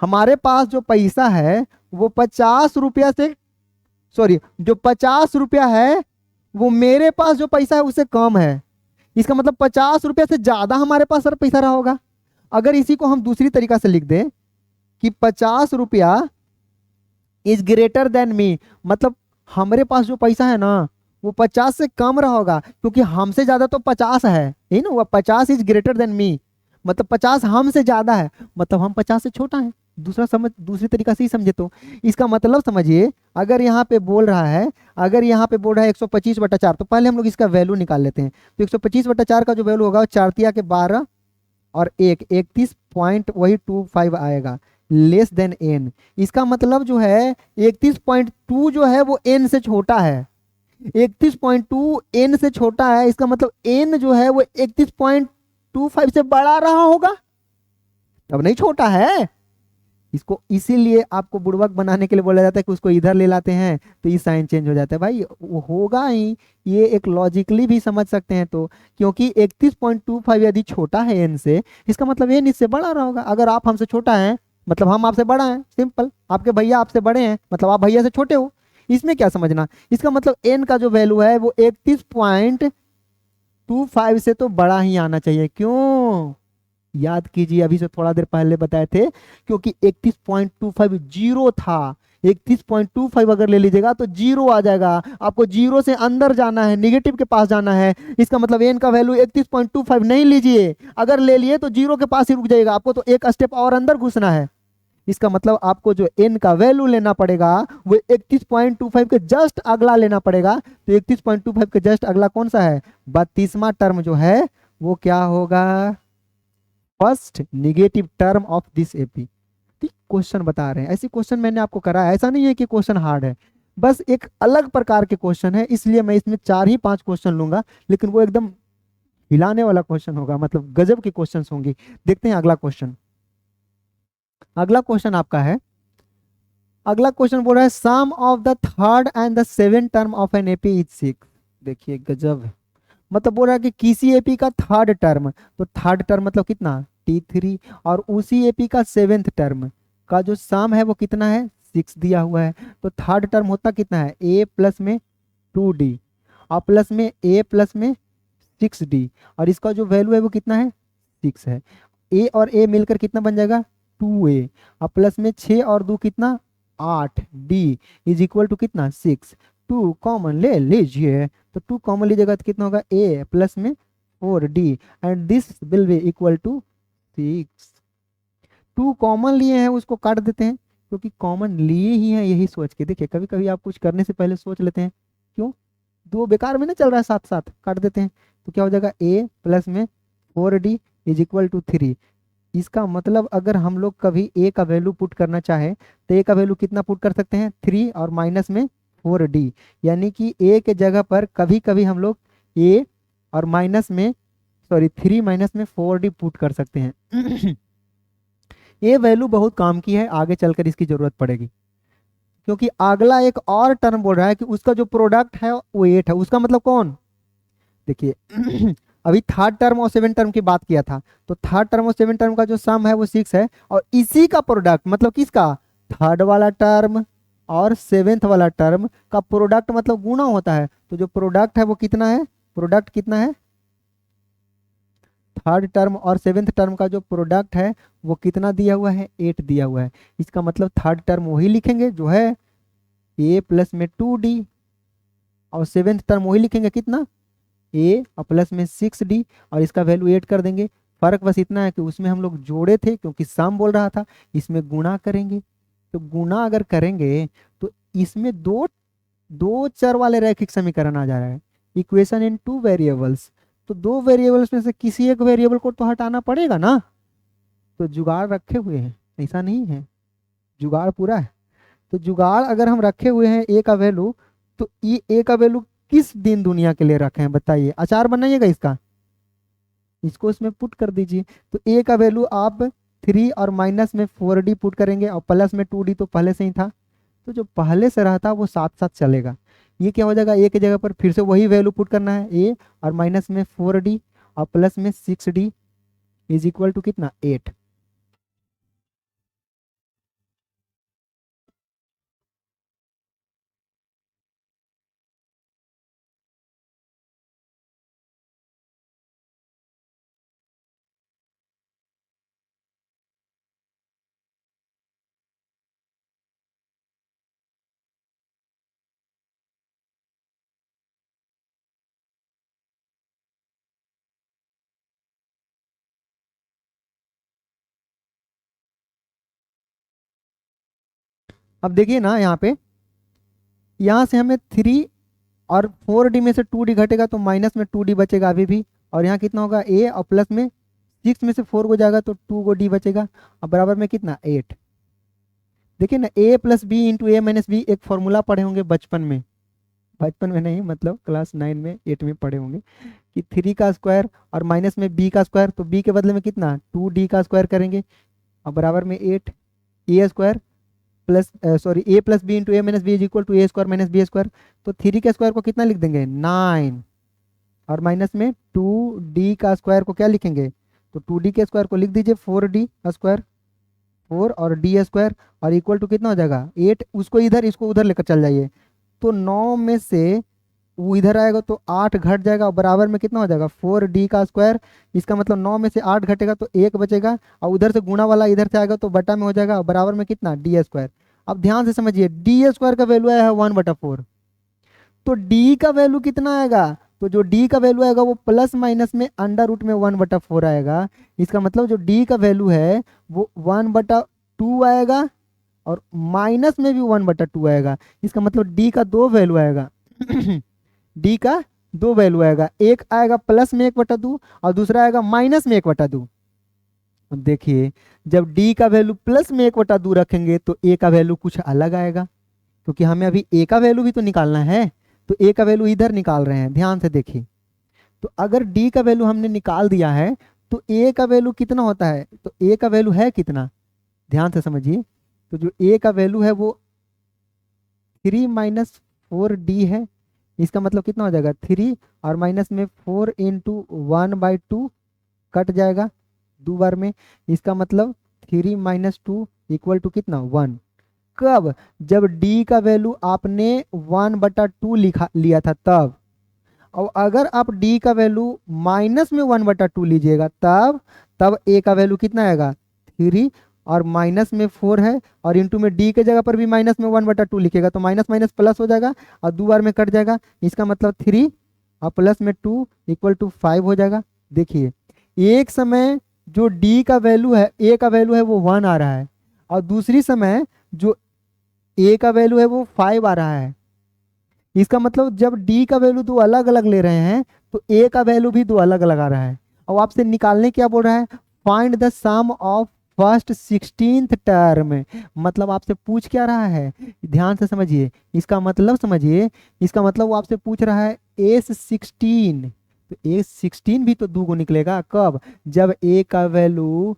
हमारे पास जो पैसा है वो 50 रुपया से, सॉरी जो 50 रुपया है वो मेरे पास जो पैसा है उससे कम है। इसका मतलब 50 रुपया से ज्यादा हमारे पास सर पैसा रहा होगा। अगर इसी को हम दूसरी तरीका से लिख दें कि 50 रुपया इज ग्रेटर देन मी, मतलब हमारे पास जो पैसा है ना वो 50 से कम रहा होगा, क्योंकि हमसे ज्यादा तो 50 है, यही ना, वो 50 इज ग्रेटर देन मी, मतलब 50 हमसे ज्यादा है, मतलब हम 50 से छोटा है। दूसरी तरीका से ही समझे तो इसका मतलब समझिए, अगर यहाँ पे बोल रहा है, अगर यहाँ पे बोल रहा है 125 बटा 4, तो पहले हम लोग इसका वैल्यू निकाल लेते हैं। तो 125 बटा 4 का जो वैल्यू होगा 4 तिया के 12 और 31 पॉइंट वही 25 आएगा, लेस देन एन। इसका मतलब जो है 31.2 जो है वो एन से छोटा है, 31.2 एन से छोटा है। इसका मतलब एन जो है वो 31.25 से बड़ा रहा होगा, तब नहीं छोटा है। इसको इसीलिए आपको बुड़बक बनाने के लिए बोला जाता है कि उसको इधर ले लाते हैं तो ये साइन चेंज हो जाता है। भाई वो होगा ही, ये एक लॉजिकली भी समझ सकते हैं। तो क्योंकि 31.25 यदि छोटा है एन से, इसका मतलब एन इससे बड़ा रहा होगा। अगर आप हमसे छोटा है मतलब हम आपसे बड़ा हैं, सिंपल। आपके भैया आपसे बड़े हैं मतलब आप भैया से छोटे हो, इसमें क्या समझना। इसका मतलब एन का जो वैल्यू है वो 31.25 से तो बड़ा ही आना चाहिए। क्यों, याद कीजिए, अभी से थोड़ा देर पहले बताए थे, क्योंकि 31.25 जीरो था। 31.25 अगर ले लीजिएगा तो जीरो आ जाएगा, आपको जीरो से अंदर जाना है, निगेटिव के पास जाना है। इसका मतलब एन का वैल्यू 31.25 नहीं लीजिए, अगर ले लिए तो जीरो के पास ही रुक जाएगा, आपको तो एक स्टेप और अंदर घुसना है। इसका मतलब आपको जो एन का वैल्यू लेना पड़ेगा वो 31.25 के जस्ट अगला लेना पड़ेगा। तो 31.25 के जस्ट अगला कौन सा है, 32वां टर्म जो है वो क्या होगा, first negative term of this AP. ठीक, क्वेश्चन बता रहे हैं, ऐसे क्वेश्चन मैंने आपको कराया, ऐसा नहीं है कि क्वेश्चन हार्ड है, बस एक अलग प्रकार के क्वेश्चन है, इसलिए मैं इसमें 4 ही 5 क्वेश्चन लूंगा, लेकिन वो एकदम हिलाने वाला क्वेश्चन होगा, मतलब गजब के क्वेश्चन होंगे। देखते हैं अगला क्वेश्चन। अगला क्वेश्चन आपका है, अगला क्वेश्चन बोल रहा है sum of the third and the seventh term of an AP is 6। देखिए गजब है, मतलब बोल रहा है कि किसी एपी का थर्ड टर्म, तो थर्ड टर्म मतलब कितना, T3, और उसी एपी का सेवेंथ टर्म का जो सम है वो कितना है, 6 दिया हुआ है। तो थर्ड टर्म होता कितना है, A प्लस में 2D और प्लस में A प्लस में 6D, और इसका जो वैल्यू है वो कितना है, 6 है। A और A मिलकर कितना बन जाएगा, 2A, और प्लस में 6 और 2 कितना, 8D इज इक्वल टू कितना, 6। 2 कॉमन ले लीजिए, तो 2 कॉमन लीजिएगा तो कितना होगा, A प्लस में 4D, and this will be equal to 6। 2 common लिए हैं उसको काट देते हैं, क्योंकि कॉमन लिए ही हैं यही सोच के। देखिए कभी कभी आप कुछ करने से पहले सोच लेते हैं, क्यों, दो बेकार में ना चल रहा है, साथ साथ काट देते हैं। तो क्या हो जाएगा, A प्लस में 4D इज इक्वल टू 3। इसका मतलब अगर हम लोग कभी A का वैल्यू पुट करना चाहे तो A का वैल्यू कितना पुट कर सकते हैं, 3 और माइनस में 4D, यानी कि A के जगह पर कभी कभी हम लोग A और माइनस में, सॉरी 3 माइनस में 4D पुट कर सकते हैं। ये वैल्यू बहुत काम की है, आगे चलकर इसकी जरूरत पड़ेगी, क्योंकि अगला एक और टर्म बोल रहा है कि उसका जो प्रोडक्ट है वो 8 है। उसका मतलब कौन, देखिए अभी थर्ड टर्म और सेवन टर्म की बात किया था, तो थर्ड टर्म और सेवन टर्म का जो सम है वो 6 है, और इसी का प्रोडक्ट मतलब किसका, थर्ड वाला टर्म और सेवेंथ वाला टर्म का प्रोडक्ट मतलब गुणा होता है। तो जो प्रोडक्ट है वो कितना है, प्रोडक्ट कितना है, थर्ड टर्म और सेवेंथ टर्म का जो प्रोडक्ट है वो कितना दिया हुआ है, 8 दिया हुआ है। इसका मतलब थर्ड टर्म वही लिखेंगे जो है A प्लस में 2D, और सेवेंथ टर्म वही लिखेंगे कितना, A और प्लस में 6D, और इसका वैल्यू 8 कर देंगे। फर्क बस इतना है कि उसमें हम लोग जोड़े थे क्योंकि सम बोल रहा था, इसमें गुणा करेंगे। तो गुणा अगर करेंगे तो इसमें दो दो चर वाले रैखिक समीकरण आ जा रहा है, इक्वेशन इन 2 वेरिएबल्स। तो 2 वेरिएबल्स में से किसी एक वेरिएबल को तो हटाना पड़ेगा ना, तो जुगाड़ रखे हुए हैं, ऐसा नहीं है, जुगाड़ पूरा है। तो जुगाड़ अगर हम रखे हुए हैं A का वैल्यू, तो ये A का वैल्यू किस दिन दुनिया के लिए रखे हैं बताइए, अचार बनाइएगा इसका, इसको इसमें पुट कर दीजिए। तो A का वैल्यू आप 3 और माइनस में 4D पुट करेंगे, और प्लस में 2D तो पहले से ही था, तो जो पहले से रहा था वो साथ साथ चलेगा। ये क्या हो जाएगा, A की जगह पर फिर से वही वैल्यू पुट करना है, A और माइनस में 4D और प्लस में 6D इज इक्वल टू कितना, 8। अब देखिए ना यहाँ पे, यहाँ से हमें 3 और 4D में से 2D घटेगा तो माइनस में 2D बचेगा अभी भी, और यहाँ कितना होगा, A और प्लस में 6 में से 4 को जाएगा तो 2 को D बचेगा, और बराबर में कितना, 8। देखिए ना, A plus B into A minus B, एक फॉर्मूला पढ़े होंगे बचपन में, बचपन में नहीं मतलब क्लास 9 में 8 में पढ़े होंगे, कि 3 का स्क्वायर और माइनस में b का स्क्वायर, तो b के बदले में कितना, 2D का स्क्वायर करेंगे, और बराबर में 8। A square plus, sorry A plus B into A minus B is equal to A square minus B square, तो 3 के स्क्वायर को कितना लिख देंगे, 9, और माइनस में 2D का स्क्वायर को क्या लिखेंगे, तो 2D के स्क्वायर को लिख दीजिए 4D का स्क्वायर, 4 और D स्क्वायर, और इक्वल टू कितना हो जाएगा, 8। उसको इधर, इसको उधर लेकर चल जाइए, तो 9 में से वो इधर आएगा तो 8 घट जाएगा, और बराबर में कितना हो जाएगा, 4D का स्क्वायर। इसका मतलब 9 में से 8 घटेगा तो 1 बचेगा, और उधर से गुणा वाला इधर से आएगा तो बटा में हो जाएगा, और बराबर में कितना, D स्क्वायर। अब ध्यान से समझिए, D स्क्वायर का वैल्यू आया है 1/4, तो D का वैल्यू कितना आएगा, तो जो D का वैल्यू आएगा वो प्लस माइनस में अंडर रूट में 1/4 आएगा। इसका मतलब जो D का वैल्यू है वो 1/2 आएगा, और माइनस में भी 1/2 आएगा। इसका मतलब D का दो वैल्यू आएगा। D का दो वैल्यू आएगा, एक आएगा प्लस में 1/2 और दूसरा आएगा माइनस में 1/2। अब देखिए, जब D का वैल्यू प्लस में 1/2 रखेंगे तो A का वैल्यू कुछ अलग आएगा, क्योंकि हमें अभी A का वैल्यू भी तो निकालना है, तो A का वैल्यू इधर निकाल रहे हैं, ध्यान से देखिए। तो अगर D का वैल्यू हमने निकाल दिया है तो A का वैल्यू कितना होता है, तो A का वैल्यू है कितना, ध्यान से समझिए। तो जो A का वैल्यू है वो 3 माइनस 4D है, इसका मतलब कितना हो जाएगा 3, और माइनस में 4 इंटू 1/2 कट जाएगा 2 बार में। इसका मतलब 3 - 2 इक्वल टू कितना 1। कब? जब डी का वैल्यू आपने 1/2 लिया था तब। और अगर आप डी का वैल्यू माइनस में 1/2 लीजिएगा तब ए का वैल्यू कितना आएगा 3, और माइनस में 4 है, और इंटू में डी के जगह पर भी माइनस में 1/2 लिखेगा तो माइनस माइनस प्लस हो जाएगा और 2 बार में कट जाएगा। इसका मतलब 3 और प्लस में 2 इक्वल टू 5 हो जाएगा। देखिए एक समय जो डी का वैल्यू है, ए का वैल्यू है वो 1 आ रहा है, और दूसरी समय जो ए का वैल्यू है वो 5 आ रहा है। इसका मतलब जब डी का वैल्यू दो अलग अलग ले रहे हैं तो ए का वैल्यू भी दो अलग अलग आ रहा है। और आपसे निकालने क्या बोल रहा है, find the sum of first 16th term. मतलब आपसे पूछ क्या रहा है, ध्यान से समझिए, इसका मतलब समझिए, इसका मतलब वो आपसे पूछ रहा है S16। तो A16 भी तो 2 को निकलेगा। कब? जब ए का वैल्यू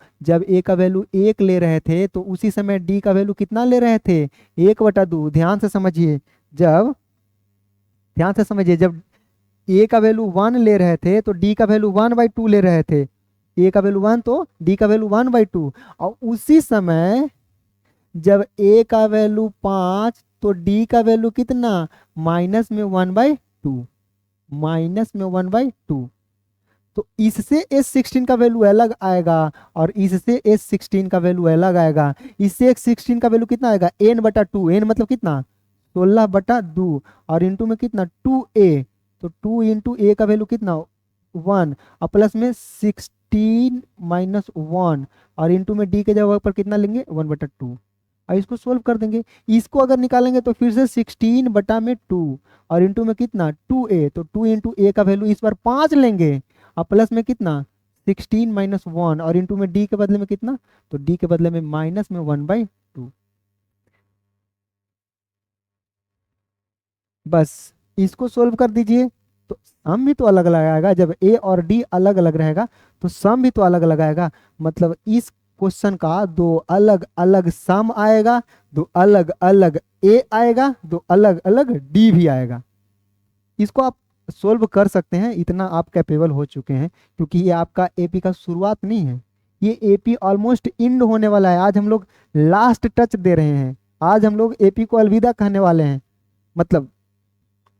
1 ले रहे थे तो उसी समय डी का वैल्यू कितना ले रहे थे 1/2। ध्यान से समझिए, जब ध्यान से समझिए जब ए का वैल्यू 1 ले रहे थे तो डी का वैल्यू 1/2 ले रहे थे। ए का वैल्यू 1 तो डी का वैल्यू 1/2। और उसी समय जब ए का वैल्यू 5 तो डी का वैल्यू कितना माइनस में 1/2, माइनस में 1/2। तो इससे S16 का वैल्यू अलग आएगा और इससे S16 का वैल्यू अलग आएगा। इससे S16 का वैल्यू कितना आएगा n/2। n मतलब कितना 16/2, और इंटू में कितना 2a, तो 2 इंटू ए का वैल्यू कितना 1, और प्लस में 16 - 1, और इंटू में डी के जगह पर कितना लेंगे 1/2। और इसको सोल्व कर देंगे। इसको अगर निकालेंगे तो फिर से 16/2 और इंटू में कितना 2a, तो 2 इंटू ए का वैल्यू इस बार 5 लेंगे, और प्लस में कितना 16 - 1, और इंटू में डी के बदले में कितना, तो डी के बदले में माइनस में 1/2। बस इसको सोल्व कर दीजिए तो सम भी तो अलग अलग आएगा। जब ए और डी अलग अलग रहेगा तो सम भी तो अलग अलग आएगा। मतलब इस क्वेश्चन का दो अलग अलग सम आएगा, दो अलग अलग ए आएगा, दो अलग अलग डी भी आएगा। इसको आप सोल्व कर सकते हैं, इतना आप कैपेबल हो चुके हैं, क्योंकि ये आपका एपी का शुरुआत नहीं है, ये एपी ऑलमोस्ट इंड होने वाला है। आज हम लोग लास्ट टच दे रहे हैं, आज हम लोग एपी को अलविदा कहने वाले हैं। मतलब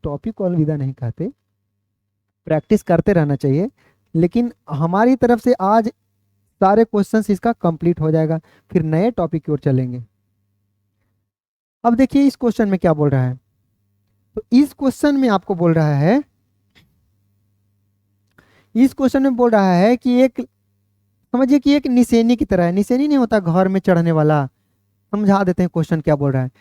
टॉपिक को अलविदा नहीं कहते, प्रैक्टिस करते रहना चाहिए, लेकिन हमारी तरफ से आज सारे क्वेश्चंस इसका कंप्लीट हो जाएगा, फिर नए टॉपिक की ओर चलेंगे। अब देखिए इस क्वेश्चन में क्या बोल रहा है। तो इस क्वेश्चन में आपको बोल रहा है, इस क्वेश्चन में बोल रहा है कि एक समझिए कि एक निसेनी की तरह है। निसेनी नहीं होता घर में चढ़ने वाला, समझा देते हैं क्वेश्चन क्या बोल रहा है।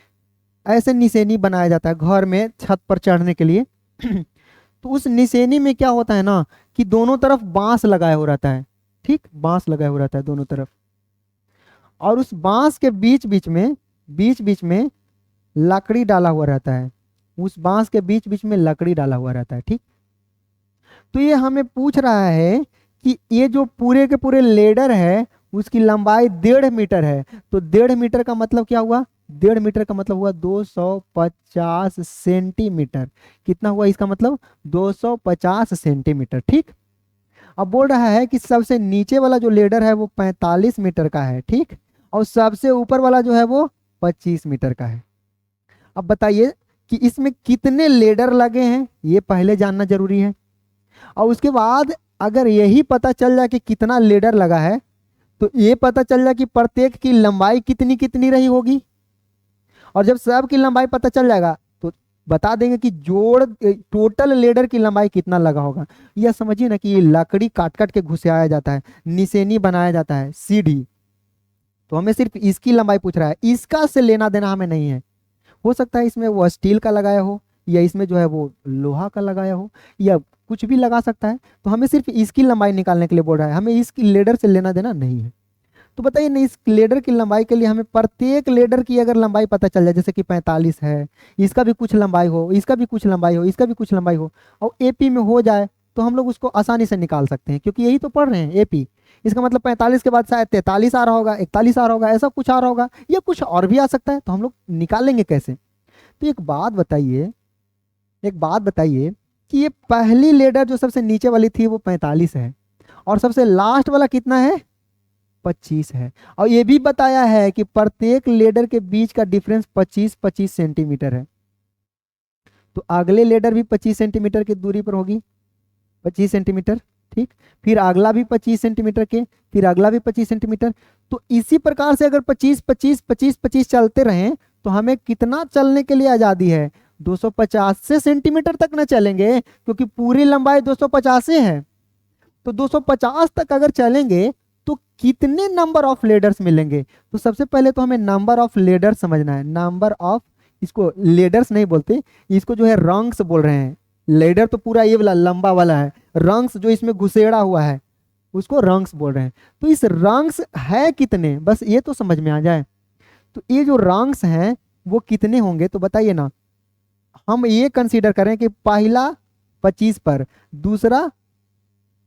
ऐसे निसेनी बनाया जाता है घर में छत पर चढ़ने के लिए। तो उस निसेनी में क्या होता है ना कि दोनों तरफ बांस लगाया हो रहता है, ठीक, बांस लगाया हो रहता है दोनों तरफ, और उस बांस के बीच बीच में लकड़ी डाला हुआ रहता है। उस बांस के बीच बीच में लकड़ी डाला हुआ रहता है, ठीक। तो ये हमें पूछ रहा है कि ये जो पूरे के पूरे लेडर है उसकी लंबाई 1.5 मीटर है। तो 1.5 मीटर का मतलब क्या हुआ, 1.5 मीटर का मतलब हुआ 250 सेंटीमीटर। कितना हुआ इसका मतलब 250 सेंटीमीटर, ठीक। अब बोल रहा है कि सबसे नीचे वाला जो लेडर है वो 45 मीटर का है, ठीक, और सबसे ऊपर वाला जो है वो 25 मीटर का है। अब बताइए कि इसमें कितने लेडर लगे हैं, ये पहले जानना जरूरी है। और उसके बाद अगर यही पता चल जाए कि कितना लेडर लगा है तो ये पता चल जाए कि प्रत्येक की लंबाई कितनी कितनी रही होगी। और जब सब की लंबाई पता चल जाएगा तो बता देंगे कि टोटल लेडर की लंबाई कितना लगा होगा। यह समझिए ना कि ये लकड़ी काट काट के घुसाया जाता है, निसेनी बनाया जाता है, सीढ़ी। तो हमें सिर्फ इसकी लंबाई पूछ रहा है, इसका से लेना देना हमें नहीं है। हो सकता है इसमें वो स्टील का लगाया हो, या इसमें जो है वो लोहा का लगाया हो, या कुछ भी लगा सकता है। तो हमें सिर्फ इसकी लंबाई निकालने के लिए बोल रहा है, हमें इसकी लेडर से लेना देना नहीं है। तो बताइए ना, इस लेडर की लंबाई के लिए हमें प्रत्येक लेडर की अगर लंबाई पता चल जाए, जैसे कि 45 है, इसका भी कुछ लंबाई हो, इसका भी कुछ लंबाई हो, इसका भी कुछ लंबाई हो, और एपी में हो जाए तो हम लोग उसको आसानी से निकाल सकते हैं, क्योंकि यही तो पढ़ रहे हैं एपी। इसका मतलब 45 के बाद शायद 43 आ रहा होगा, 41 आ रहा होगा, ऐसा कुछ आ रहा होगा, या कुछ और भी आ सकता है। तो हम लोग निकालेंगे कैसे। तो एक बात बताइए, एक बात बताइए कि ये पहली लेडर जो सबसे नीचे वाली थी वो 45 है, और सबसे लास्ट वाला कितना है, 25 है। और ये भी बताया है कि प्रत्येक लेडर के बीच का डिफरेंस 25-25 सेंटीमीटर है। तो अगले लेडर भी 25 सेंटीमीटर की दूरी पर होगी, 25 सेंटीमीटर, ठीक। फिर अगला भी 25 सेंटीमीटर के, फिर अगला भी 25 सेंटीमीटर। तो इसी प्रकार से अगर 25 25 25 25 चलते रहें तो हमें कितना चलने के लिए आजादी है, 250 से सेंटीमीटर तक न चलेंगे, क्योंकि पूरी लंबाई 250 से है। तो 250 तक अगर चलेंगे तो कितने नंबर ऑफ लेडर्स मिलेंगे। तो सबसे पहले तो हमें नंबर ऑफ लेडर्स समझना है। नंबर ऑफ, इसको लेडर्स नहीं बोलते, इसको जो है रंग्स बोल रहे हैं। लेडर तो पूरा ये वाला लंबा वाला है, रंग्स जो इसमें घुसेड़ा हुआ है उसको रंग्स बोल रहे हैं। तो इस रंग्स है कितने, बस ये तो समझ में आ जाए। तो ये जो रंग्स हैं वो कितने होंगे तो बताइए ना। हम ये कंसीडर करें कि पहला 25 पर, दूसरा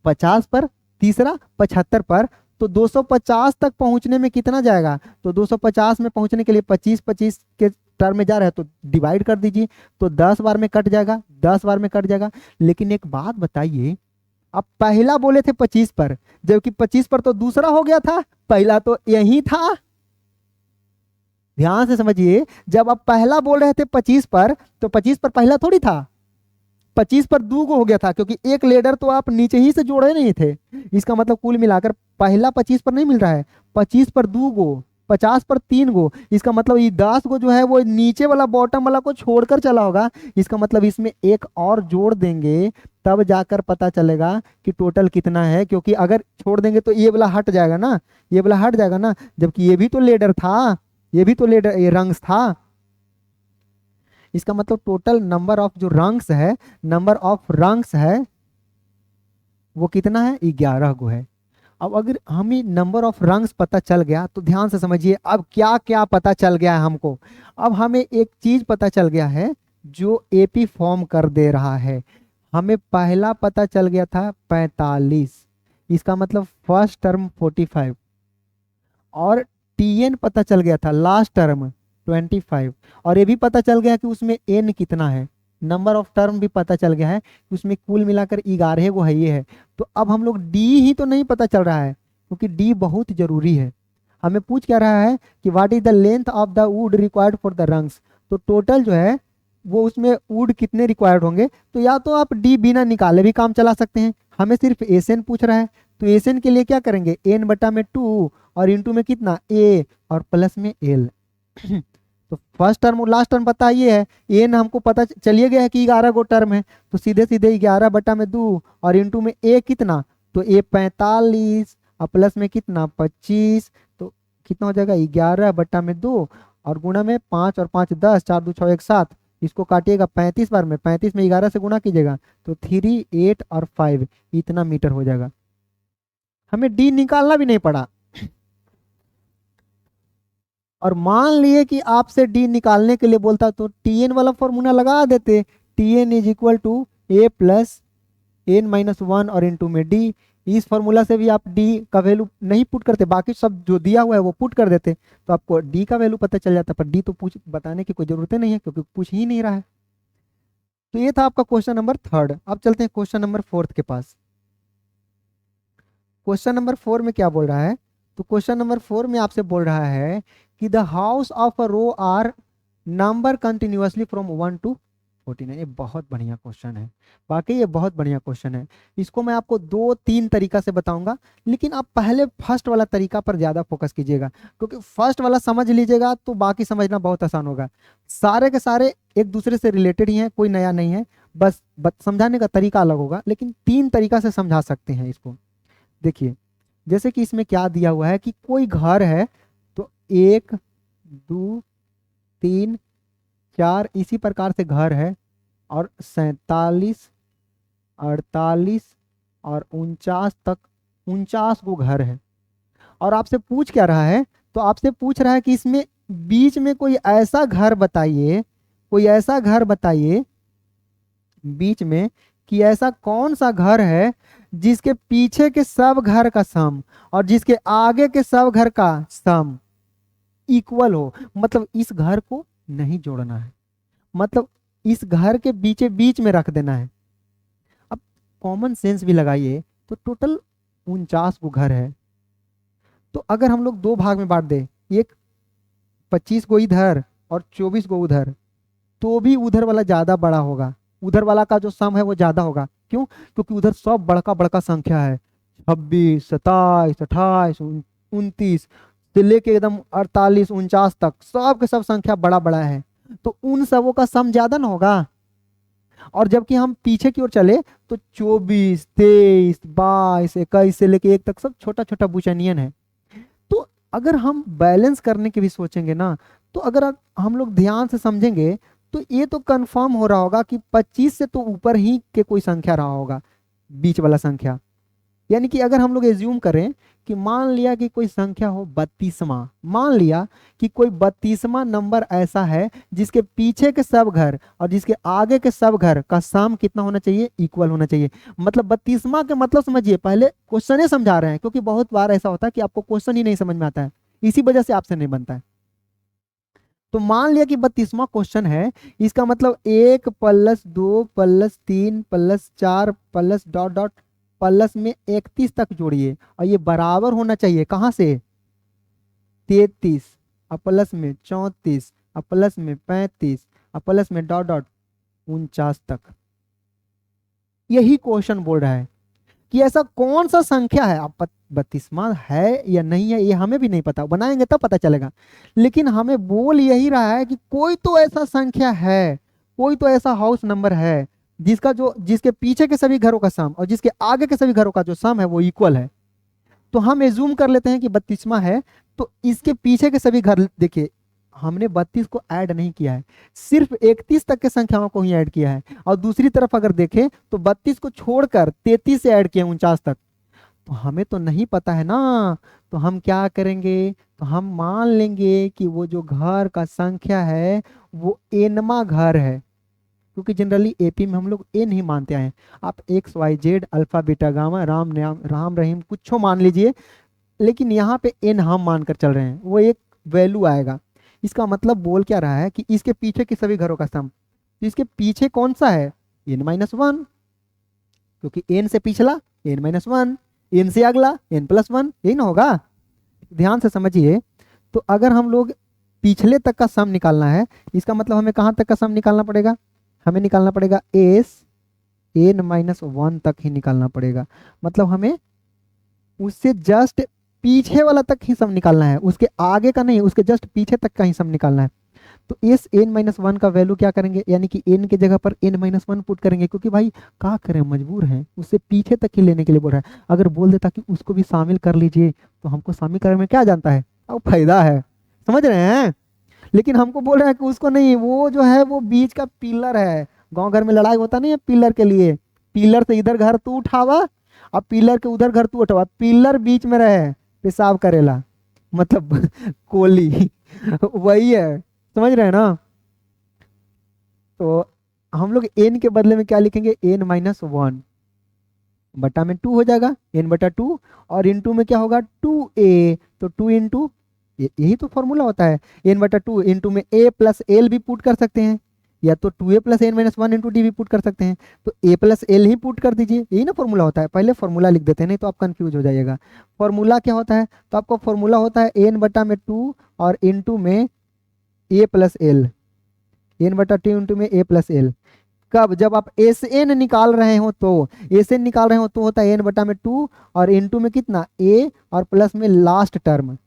50 पर, तीसरा 75 पर। तो 250 तक पहुंचने में कितना जाएगा, तो 250 में पहुंचने के लिए 25 25 के टर्म में जा रहा है तो डिवाइड कर दीजिए, तो 10 बार में कट जाएगा, 10 बार में कट जाएगा। लेकिन एक बात बताइए, अब पहला बोले थे 25 पर, जबकि 25 पर तो दूसरा हो गया था, पहला तो यही था। ध्यान से समझिए, जब आप पहला बोल रहे थे 25 पर, तो 25 पर पहला थोड़ी था, 25 पर दो गो हो गया था, क्योंकि एक लेडर तो आप नीचे ही से जोड़े नहीं थे। इसका मतलब कुल मिलाकर पहला 25 पर नहीं मिल रहा है, 25 पर दो गो, 50 पर 3 गो। इसका मतलब ये 10 गो जो है वो नीचे वाला बॉटम वाला को छोड़कर चला होगा। इसका मतलब इसमें एक और जोड़ देंगे तब जाकर पता चलेगा कि टोटल कितना है, क्योंकि अगर छोड़ देंगे तो ये वाला हट जाएगा ना, ये वाला हट जाएगा ना, जबकि ये भी तो लेडर था, ये भी तो लेडर, ये रंग्स था। इसका मतलब टोटल नंबर ऑफ जो रंग्स है, नंबर ऑफ रंग्स है वो कितना है, 11 गो है। अब अगर हमें नंबर ऑफ रंग्स पता चल गया तो ध्यान से समझिए अब क्या क्या पता चल गया है हमको। अब हमें एक चीज पता चल गया है जो एपी फॉर्म कर दे रहा है। हमें पहला पता चल गया था 45, इसका मतलब फर्स्ट टर्म 45, और टीएन पता चल गया था लास्ट टर्म 25, और ये भी पता चल गया कि उसमें एन कितना है, नंबर ऑफ टर्म भी पता चल गया है कि उसमें कुल मिलाकर 11 गो है, ये है। तो अब हम लोग डी ही तो नहीं पता चल रहा है, क्योंकि डी बहुत जरूरी है। हमें पूछ क्या रहा है कि what is the length of the wood required for the rungs. तो टोटल जो है वो उसमें वुड कितने रिक्वायर्ड होंगे, तो या तो आप डी बिना निकाले भी काम चला सकते हैं। हमें सिर्फ एसएन पूछ रहा है, तो एसएन के लिए क्या करेंगे, एन बटा में 2 और इंटू में कितना ए और प्लस में एल। तो फर्स्ट टर्म और लास्ट टर्म पता ये है, एन हमको पता चलिए गया है कि 11 गो टर्म है, तो सीधे सीधे 11 बटा में 2 और इंटू में ए कितना, तो ए 45 और प्लस में कितना 25, तो कितना हो जाएगा 11 बटा में 2 और गुणा में 5 और 5 10, 4 2 6 1 7, इसको काटिएगा 35 बार में, 35 में 11 से गुणा कीजिएगा तो 3 8 और 5 इतना मीटर हो जाएगा। हमें डी निकालना भी नहीं पड़ा। और मान लिए कि आपसे डी निकालने के लिए बोलता तो टीएन वाला फॉर्मूला लगा देते, TN is equal to A plus N minus 1 और इंटू में डी। इस फॉर्मूला से भी आप डी का वैल्यू नहीं पुट करते, बाकी सब जो दिया हुआ है वो पुट कर देते तो आपको डी का वैल्यू पता चल जाता, पर डी तो पूछ बताने की कोई जरूरत नहीं है क्योंकि पूछ ही नहीं रहा है। तो ये था आपका क्वेश्चन नंबर 3। अब चलते हैं क्वेश्चन नंबर 4 के पास। क्वेश्चन नंबर 4 में क्या बोल रहा है, तो क्वेश्चन नंबर 4 में आपसे बोल रहा है कि the house of a row are number continuously from 1 to 49। ये बहुत बढ़िया क्वेश्चन है, बाकी ये बहुत बढ़िया क्वेश्चन है। इसको मैं आपको 2-3 तरीका से बताऊंगा, लेकिन आप पहले फर्स्ट वाला तरीका पर ज्यादा फोकस कीजिएगा, क्योंकि फर्स्ट वाला समझ लीजिएगा तो बाकी समझना बहुत आसान होगा। सारे के सारे एक दूसरे से रिलेटेड ही हैं, कोई नया नहीं है, बस समझाने का तरीका अलग होगा, लेकिन 3 तरीका से समझा सकते हैं इसको। देखिए जैसे कि इसमें क्या दिया हुआ है कि कोई घर है, तो 1 2 3 4 इसी प्रकार से घर है, और 47 48 और 49 तक 49 गो घर है। और आपसे पूछ क्या रहा है, तो आपसे पूछ रहा है कि इसमें बीच में कोई ऐसा घर बताइए, कोई ऐसा घर बताइए बीच में कि ऐसा कौन सा घर है जिसके पीछे के सब घर का सम और जिसके आगे के सब घर का सम इक्वल हो। मतलब इस घर को नहीं जोड़ना है, मतलब इस घर के बीचे बीच में रख देना है। अब कॉमन सेंस भी लगाइए, तो टोटल 49 गो घर है। तो अगर हम लोग दो भाग में बांट दे, एक 25 गो इधर और 24 गो उधर, तो भी उधर वाला ज्यादा बड़ा होगा, उधर वाला का जो सम है वो ज्यादा होगा। क्यों? क्योंकि उधर सब बड़का बड़का संख्या है, 26, 27, 28, 29 से लेके एकदम 48, 49 तक सब के सब संख्या बड़ा बड़ा है, तो उन सबों का सम ज्यादा ना होगा। और जबकि हम पीछे की ओर चले तो 24, 23, 22, 21 से लेके 1 तक सब छोटा छोटा बुचनियन है। तो अगर हम बैलेंस करने की भी सोचेंगे ना, तो अगर हम लोग ध्यान से समझेंगे तो ये तो कंफर्म हो रहा होगा कि 25 से तो ऊपर ही के कोई संख्या रहा होगा, बीच वाला संख्या। यानी कि अगर हम लोग एज्यूम करें कि मान लिया कि कोई संख्या हो 32वां, मान लिया कि कोई 32वां नंबर ऐसा है जिसके पीछे के सब घर और जिसके आगे के सब घर का सम कितना होना चाहिए? इक्वल होना चाहिए। मतलब 32वां के मतलब समझिए, पहले क्वेश्चन ही समझा रहे हैं, क्योंकि बहुत बार ऐसा होता है कि आपको क्वेश्चन ही नहीं समझ में आता है, इसी वजह से आपसे नहीं बनता है। तो मान लिया कि 32वां क्वेश्चन है, इसका मतलब 1 + 2 + 3 + 4 प्लस डॉट डॉट प्लस में 31 तक जोड़िए, और ये बराबर होना चाहिए कहाँ से? 33, और प्लस में 34, और प्लस में 35, और प्लस में डॉट डॉट 49 तक। यही क्वेश्चन बोल रहा है कि ऐसा कौन सा संख्या है, अब 32वां है या नहीं है ये हमें भी नहीं पता, बनाएंगे तब पता चलेगा। लेकिन हमें बोल यही रहा है कि कोई तो ऐसा संख्या है, कोई तो ऐसा हाउस नंबर है जिसके पीछे के सभी घरों का सम और जिसके आगे के सभी घरों का जो सम है वो इक्वल है। तो हम एज्यूम कर लेते हैं कि 32वां है, तो इसके पीछे के सभी घर, देखिए हमने 32 को ऐड नहीं किया है, सिर्फ 31 तक के संख्याओं को ही ऐड किया है। और दूसरी तरफ अगर देखें तो 32 को छोड़कर 33 से ऐड किया 49 तक। तो हमें तो नहीं पता है ना, तो हम क्या करेंगे? तो हम मान लेंगे कि वो जो घर का संख्या है वो एनवा घर है, क्योंकि जनरली एपी में हम लोग एन ही मानते हैं। आप X Y Z alpha beta gamma Ram Ram Rahim कुछ मान लीजिए, लेकिन यहाँ पे एन हम मानकर चल रहे हैं, वो एक वैल्यू आएगा। इसका मतलब बोल क्या रहा है कि इसके पीछे के सभी घरों का सम, तो इसके पीछे कौन सा है? n-1, क्योंकि n से पिछला n-1, n से अगला n+1, यही ना होगा। ध्यान से समझिए, तो अगर हम लोग पिछले तक का सम निकालना है, इसका मतलब हमें कहाँ तक का सम निकालना पड़ेगा? हमें निकालना पड़ेगा s n-1 तक ही निकालना पड़ेगा। मतलब हमें उससे जस्ट पीछे वाला तक ही सम निकालना है, उसके आगे का नहीं, उसके जस्ट पीछे तक का ही सम निकालना है। तो इस n-1 का वैल्यू क्या करेंगे? यानी कि n के जगह पर n-1 पुट करेंगे, क्योंकि भाई क्या करें, मजबूर हैं, उससे पीछे तक ही लेने के लिए बोल रहा है। अगर बोल देता कि उसको भी शामिल कर लीजिए, तो हमको शामिल करने में क्या जानता है, अब फायदा है, समझ रहे हैं। लेकिन हमको बोल रहे हैं कि उसको नहीं, वो जो है वो बीच का पिलर है। गांव घर में लड़ाई होता नहीं है पिलर के लिए, पिलर से इधर घर तू उठावा, अब पिलर के उधर घर तू उठावा, पिलर बीच में रहे पेशाब करेला, मतलब कोली वही है, समझ रहे हैं ना। तो हम लोग n के बदले में क्या लिखेंगे? n-1 बटा में 2 हो जाएगा, n/2, और इंटू में क्या होगा? 2a, तो 2 इंटू, यही तो फॉर्मूला होता है, n/2 इंटू में a + l भी पुट कर सकते हैं, या तो 2a + n-1 इंटू डी भी पुट कर सकते हैं। तो a + l ही पुट कर दीजिए, यही ना फॉर्मूला होता है। पहले फॉर्मूला लिख देते हैं, नहीं तो आप कंफ्यूज हो जाइएगा। फॉर्मूला क्या होता है? तो आपका फॉर्मूला होता है n/2 और इंटू में a + l, n/2 इंटू में a + l। कब? जब आप एस एन निकाल रहे हो, तो एस एन निकाल रहे हो तो होता है n/2 और इंटू में कितना? a और प्लस में लास्ट टर्म।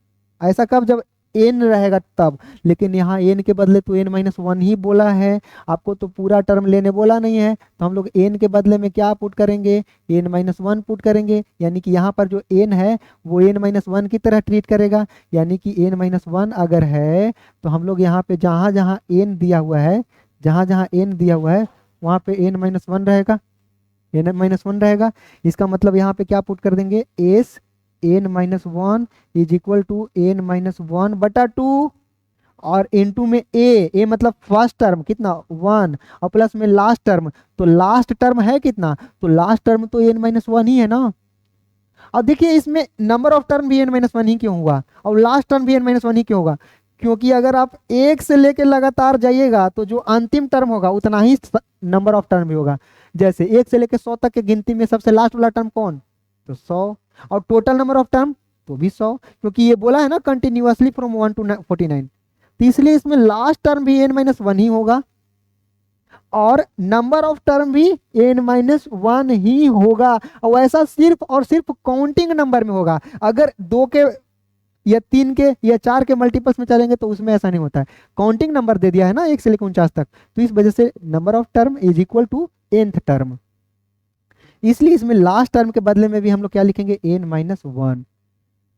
ऐसा कब? जब n रहेगा तब। लेकिन यहाँ n के बदले तो n-1 ही बोला है, आपको तो पूरा टर्म लेने बोला नहीं है, तो हम लोग n के बदले में क्या पुट करेंगे? n-1 पुट करेंगे। यानी कि यहाँ पर जो n है वो n-1 की तरह ट्रीट करेगा। यानी कि n-1 अगर है तो हम लोग यहाँ पे जहाँ जहाँ n दिया हुआ है, जहाँ जहाँ n दिया हुआ है वहाँ पे n-1 रहेगा, n-1 रहेगा। इसका मतलब यहाँ पे क्या पुट कर देंगे? s n-1 is equal to n-1/2 और इनटू में a मतलब फर्स्ट टर्म कितना? 1, और प्लस में लास्ट टर्म, तो लास्ट टर्म है कितना? तो लास्ट टर्म तो n-1 ही है ना। और देखिए इसमें नंबर ऑफ टर्म भी n-1 ही क्यों हुआ और लास्ट टर्म भी n-1 ही क्यों होगा? क्योंकि अगर आप एक से लेके लगातार जाइएगा तो जो अंतिम टर्म होगा उतना ही नंबर ऑफ टर्म भी होगा। जैसे 1 से लेके 100 तक के गिनती में सबसे लास्ट वाला टर्म कौन, तो 100। और टोटल नंबर ऑफ टर्म तो भी 100, क्योंकि ये बोला है ना कंटिन्यूअसली फ्रॉम 1 टू 49। तो इसलिए इसमें लास्ट टर्म भी n-1 ही होगा और नंबर ऑफ टर्म भी n-1 ही होगा। और ऐसा सिर्फ और सिर्फ काउंटिंग नंबर में होगा। अगर 2 के या 3 के या 4 के मल्टीपल्स में चलेंगे तो उसमें ऐसा नहीं होता है। काउंटिंग नंबर दे दिया है ना 1 से लेकर 49 तक, तो इस वजह से number of term is equal to nth term. इसलिए इसमें लास्ट टर्म के बदले में भी हम लोग क्या लिखेंगे, n-1।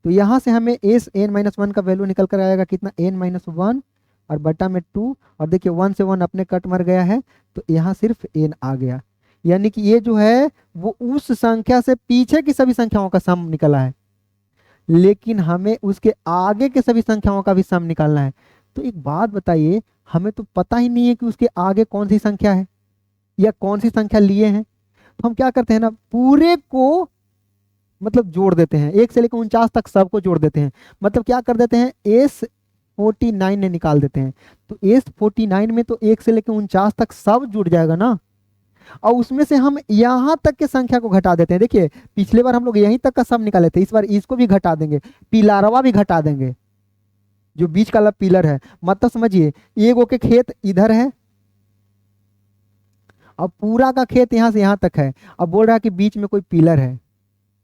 तो यहाँ से हमें इस n-1 का वैल्यू निकल कर आएगा कितना, n-1 और बटा में 2। और देखिए 1 से 1 अपने कट मर गया है तो यहाँ सिर्फ n आ गया। यानी कि ये जो है वो उस संख्या से पीछे की सभी संख्याओं का सम निकला है, लेकिन हमें उसके आगे के सभी संख्याओं का भी सम निकालना है। तो एक बात बताइए, हमें तो पता ही नहीं है कि उसके आगे कौन सी संख्या है या कौन सी संख्या लिए हैं। तो हम क्या करते हैं ना, पूरे को मतलब जोड़ देते हैं, 1 से लेकर 49 तक सबको जोड़ देते हैं। मतलब क्या कर देते हैं, S49 ने निकाल देते हैं। तो S49 में तो 1 से लेकर 49 तक सब जुड़ जाएगा ना, और उसमें से हम यहाँ तक के संख्या को घटा देते हैं। देखिए पिछले बार हम लोग यहीं तक का सब निकाले थे, इस बार इसको भी घटा देंगे, पिलारवा भी घटा देंगे, जो बीच का पिलर है। मतलब समझिए, एक के खेत इधर है, अब पूरा का खेत यहाँ से यहाँ तक है, अब बोल रहा है कि बीच में कोई पिलर है।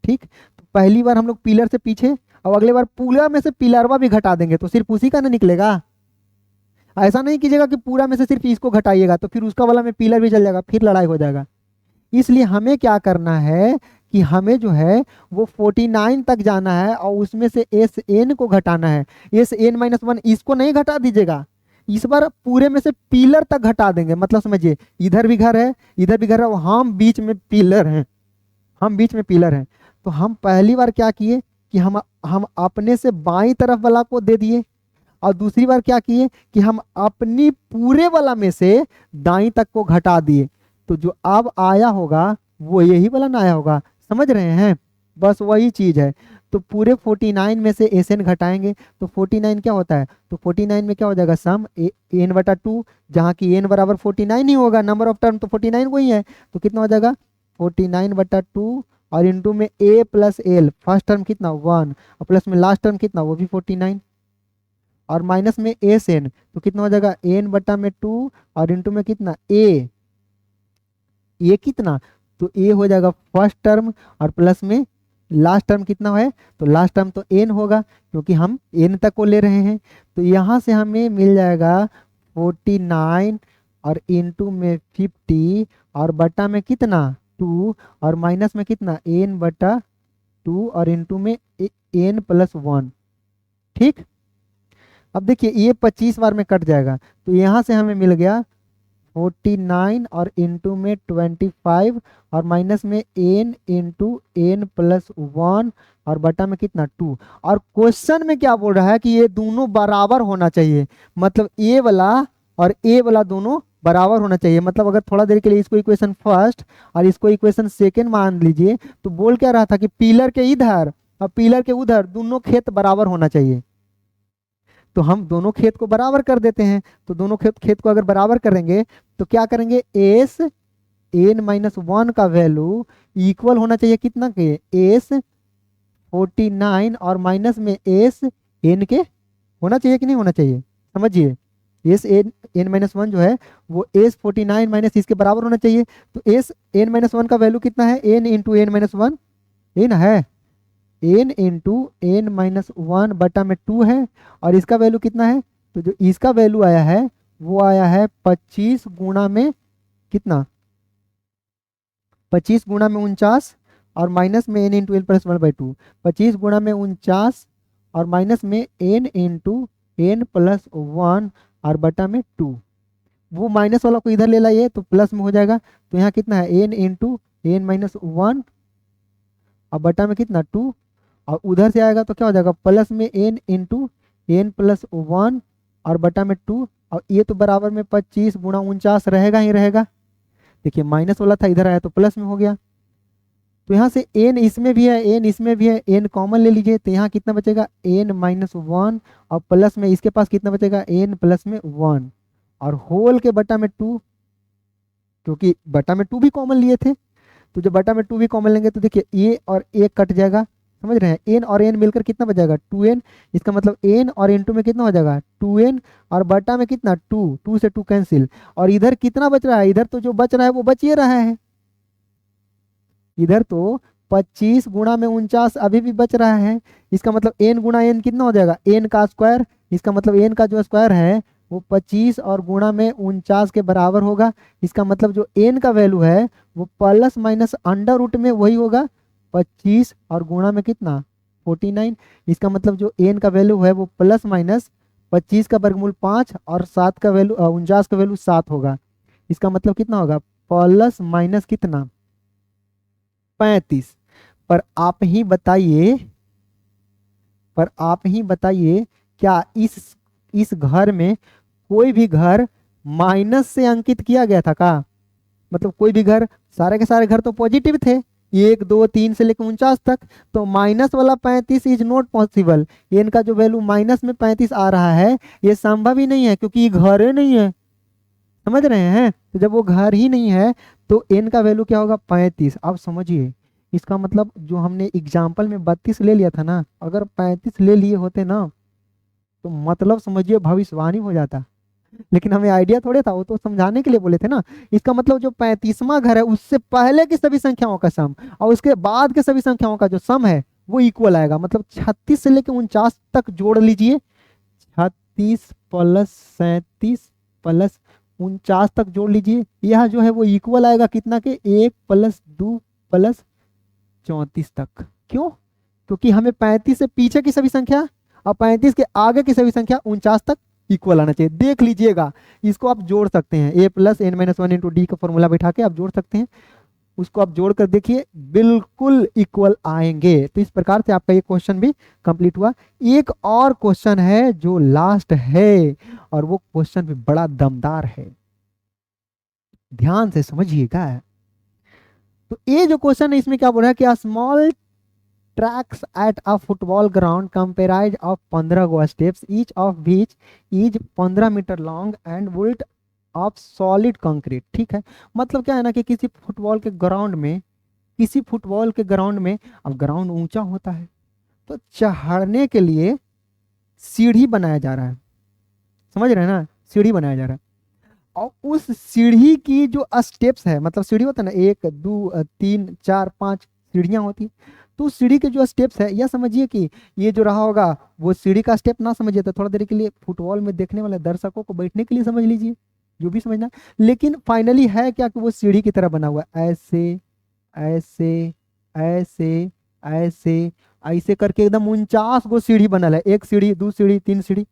ठीक, तो पहली बार हम लोग पिलर से पीछे, अब अगले बार पूरा में से पिलरवा भी घटा देंगे तो सिर्फ उसी का ना निकलेगा। ऐसा नहीं कीजिएगा कि पूरा में से सिर्फ इसको घटाइएगा तो फिर उसका वाला में पिलर भी चल जाएगा, फिर लड़ाई हो जाएगा। इसलिए हमें क्या करना है कि हमें जो है वो 49 तक जाना है और उसमें से SN को घटाना है। SN-1 इसको नहीं घटा दीजिएगा, इस बार पूरे में से पिलर तक घटा देंगे। मतलब समझिए, इधर भी घर है, इधर भी घर है, हम बीच में पिलर हैं, हम बीच में पिलर हैं। तो हम पहली बार क्या किए कि हम अपने से बाईं तरफ वाला को दे दिए, और दूसरी बार क्या किए कि हम अपनी पूरे वाला में से दाईं तक को घटा दिए। तो जो अब आया होगा वो यही वाला ना आया होगा, समझ रहे हैं, बस वही चीज है। तो पूरे 49 में से SN घटाएंगे तो 49 क्या होता है, तो 49 में क्या हो जाएगा, सम n/2, जहाँ की n बराबर 49 ही होगा, नंबर ऑफ टर्म तो 49 को ही है। तो कितना हो जाएगा 49/2 और इंटू में a plus l, first term कितना 1 और प्लस में लास्ट टर्म कितना वो भी 49 और माइनस में SN, तो कितना हो जाएगा n/2 और इंटू में कितना a कितना, तो a हो जाएगा फर्स्ट टर्म और प्लस में लास्ट टर्म कितना है, तो लास्ट टर्म तो n होगा क्योंकि हम n तक को ले रहे हैं। तो यहाँ से हमें मिल जाएगा 49 और इंटू में 50 और बटा में कितना 2 और माइनस में कितना n/2 और इंटू में n+1। ठीक, अब देखिए ये 25 बार में कट जाएगा, तो यहाँ से हमें मिल गया 49 और इंटू में 25 और माइनस में n इंटू n+1 और बटा में कितना 2। और क्वेश्चन में क्या बोल रहा है कि ये दोनों बराबर होना चाहिए, मतलब ए वाला और ए वाला दोनों बराबर होना चाहिए। मतलब अगर थोड़ा देर के लिए इसको इक्वेशन फर्स्ट और इसको इक्वेशन सेकेंड मान लीजिए, तो बोल क्या रहा था कि पिलर के इधर और पिलर के उधर दोनों खेत बराबर होना चाहिए। तो हम दोनों खेत को बराबर कर देते हैं। तो दोनों खेत को अगर बराबर करेंगे तो क्या करेंगे, SN-1 का वैल्यू इक्वल होना चाहिए कितना के, S49 और माइनस में SN के होना चाहिए कि नहीं होना चाहिए, समझिए। SN-1 जो है वो S49 माइनस इसके बराबर होना चाहिए। तो SN-1 का वैल्यू कितना है, n इंटू n-1, n है, n इंटू n-1 बटा में 2 है। और इसका वैल्यू कितना है, तो जो इसका वैल्यू आया है वो आया है 25 गुणा में कितना, 25 गुणा में 49 और माइनस में n इंटू n+1/2, 25 गुणा में 49 और माइनस में n इंटू n+1 और बटा में 2। वो माइनस वाला को इधर ले लाइए तो प्लस में हो जाएगा। तो यहाँ कितना है n इंटू n-1 और बटा में कितना 2, और उधर से आएगा तो क्या हो जाएगा प्लस में n इंटू n+1 और बटा में 2, और ये तो बराबर में 25 गुणा 49 रहेगा ही रहेगा। देखिए माइनस वाला था इधर आया तो प्लस में हो गया। तो यहाँ से n इसमें भी है, n इसमें भी है, n कॉमन ले लीजिए, तो यहाँ कितना बचेगा n-1, और प्लस में इसके पास कितना बचेगा n प्लस में 1, और होल के बटा में 2, क्योंकि बटा में 2 भी कॉमन लिए थे, तो जब बटा में 2 भी कॉमन लेंगे तो देखिए a और a कट जाएगा, समझ रहे हैं, n और n मिलकर कितना बच जाएगा 2n, इसका मतलब n और n2 में कितना हो जाएगा 2n, और बटा में कितना 2, 2 से 2 कैंसिल, और इधर कितना बच रहा है, इधर तो जो बच रहा है वो बच ही रहा है, इधर तो 25 गुणा में 49 अभी भी बच रहा है, इसका मतलब n गुणा n कितना हो जाएगा n का स्क्वायर, इसका मतलब n का जो स्क्वायर है वो 25 और गुणा में 49 के बराबर होगा, इसका मतलब जो n का वैल्यू है वो प्लस माइनस अंडर रूट में वही होगा 25 और गुणा में कितना 49, इसका मतलब जो n का वैल्यू है वो प्लस माइनस 25 का वर्गमूल 5 और 7 का वैल्यू 49 का वैल्यू 7 होगा, इसका मतलब कितना होगा प्लस माइनस कितना 35। पर आप ही बताइए, पर आप ही बताइए क्या इस घर में कोई भी घर माइनस से अंकित किया गया था का, मतलब कोई भी घर, सारे के सारे घर तो पॉजिटिव थे 1 2 3 से लेकर 49 तक, तो माइनस वाला 35 इज नॉट पॉसिबल, इनका जो वैल्यू माइनस में 35 आ रहा है ये संभव ही नहीं है, क्योंकि ये घर ही नहीं है, समझ रहे हैं, तो जब वो घर ही नहीं है तो n का वैल्यू क्या होगा 35। अब समझिए, इसका मतलब जो हमने एग्जाम्पल में 32 ले लिया था ना, अगर 35 ले लिए होते ना तो मतलब समझिए भविष्यवाणी हो जाता, लेकिन हमें आइडिया थोड़े था, वो तो समझाने के लिए बोले थे ना, इसका मतलब जो 35वां घर है उससे पहले की सभी संख्याओं का सम और उसके बाद के सभी संख्याओं का जो सम है वो इक्वल आएगा, मतलब 36 से लेकर 49 तक जोड़ लीजिए, 36 प्लस 37 प्लस 49 तक जोड़ लीजिए, यह जो है वो इक्वल आएगा कितना के 1 प्लस 2 प्लस 34 तक। क्यों? क्योंकि हमें 35 से पीछे की सभी संख्या और 35 के आगे की सभी संख्या 49 तक इक्वल आना चाहिए। देख लीजिएगा, इसको आप जोड़ सकते हैं, a plus N minus 1 into D का फॉर्मूला बैठा के आप जोड़ सकते हैं, उसको आप जोड़ कर देखिए बिल्कुल इक्वल आएंगे। तो इस प्रकार से आपका ये क्वेश्चन भी कंप्लीट हुआ। एक और क्वेश्चन है जो लास्ट है और वो क्वेश्चन भी बड़ा दमदार है, ध्यान से समझिएगा। तो ये जो क्वेश्चन है इसमें क्या बोल रहा है कि small tracks at a football ground comprise of 15 go steps, each of which is 15 metre long and built of solid concrete. ठीक है, मतलब क्या है ना कि किसी फुटबॉल के ग्राउंड में, किसी फुटबॉल के ग्राउंड में, अब ग्राउंड ऊंचा होता है तो चढ़ने के लिए सीढ़ी बनाया जा रहा है, समझ रहे हैं ना, सीढ़ी बनाया जा रहा है, और उस सीढ़ी की जो स्टेप्स है, मतलब सीढ़ी होता है ना 1 2 3 4 5 सीढ़ियां होती, तो उस सीढ़ी के जो स्टेप्स है, यह समझिए कि ये जो रहा होगा वो सीढ़ी का स्टेप ना समझिए तो थोड़ा देर के लिए फुटबॉल में देखने वाले दर्शकों को बैठने के लिए समझ लीजिए, जो भी समझना, लेकिन फाइनली है क्या कि वो सीढ़ी की तरह बना हुआ है, ऐसे ऐसे ऐसे ऐसे ऐसे करके एकदम 49 गो सीढ़ी बनल है, एक सीढ़ी 2 सीढ़ी 3 सीढ़ी,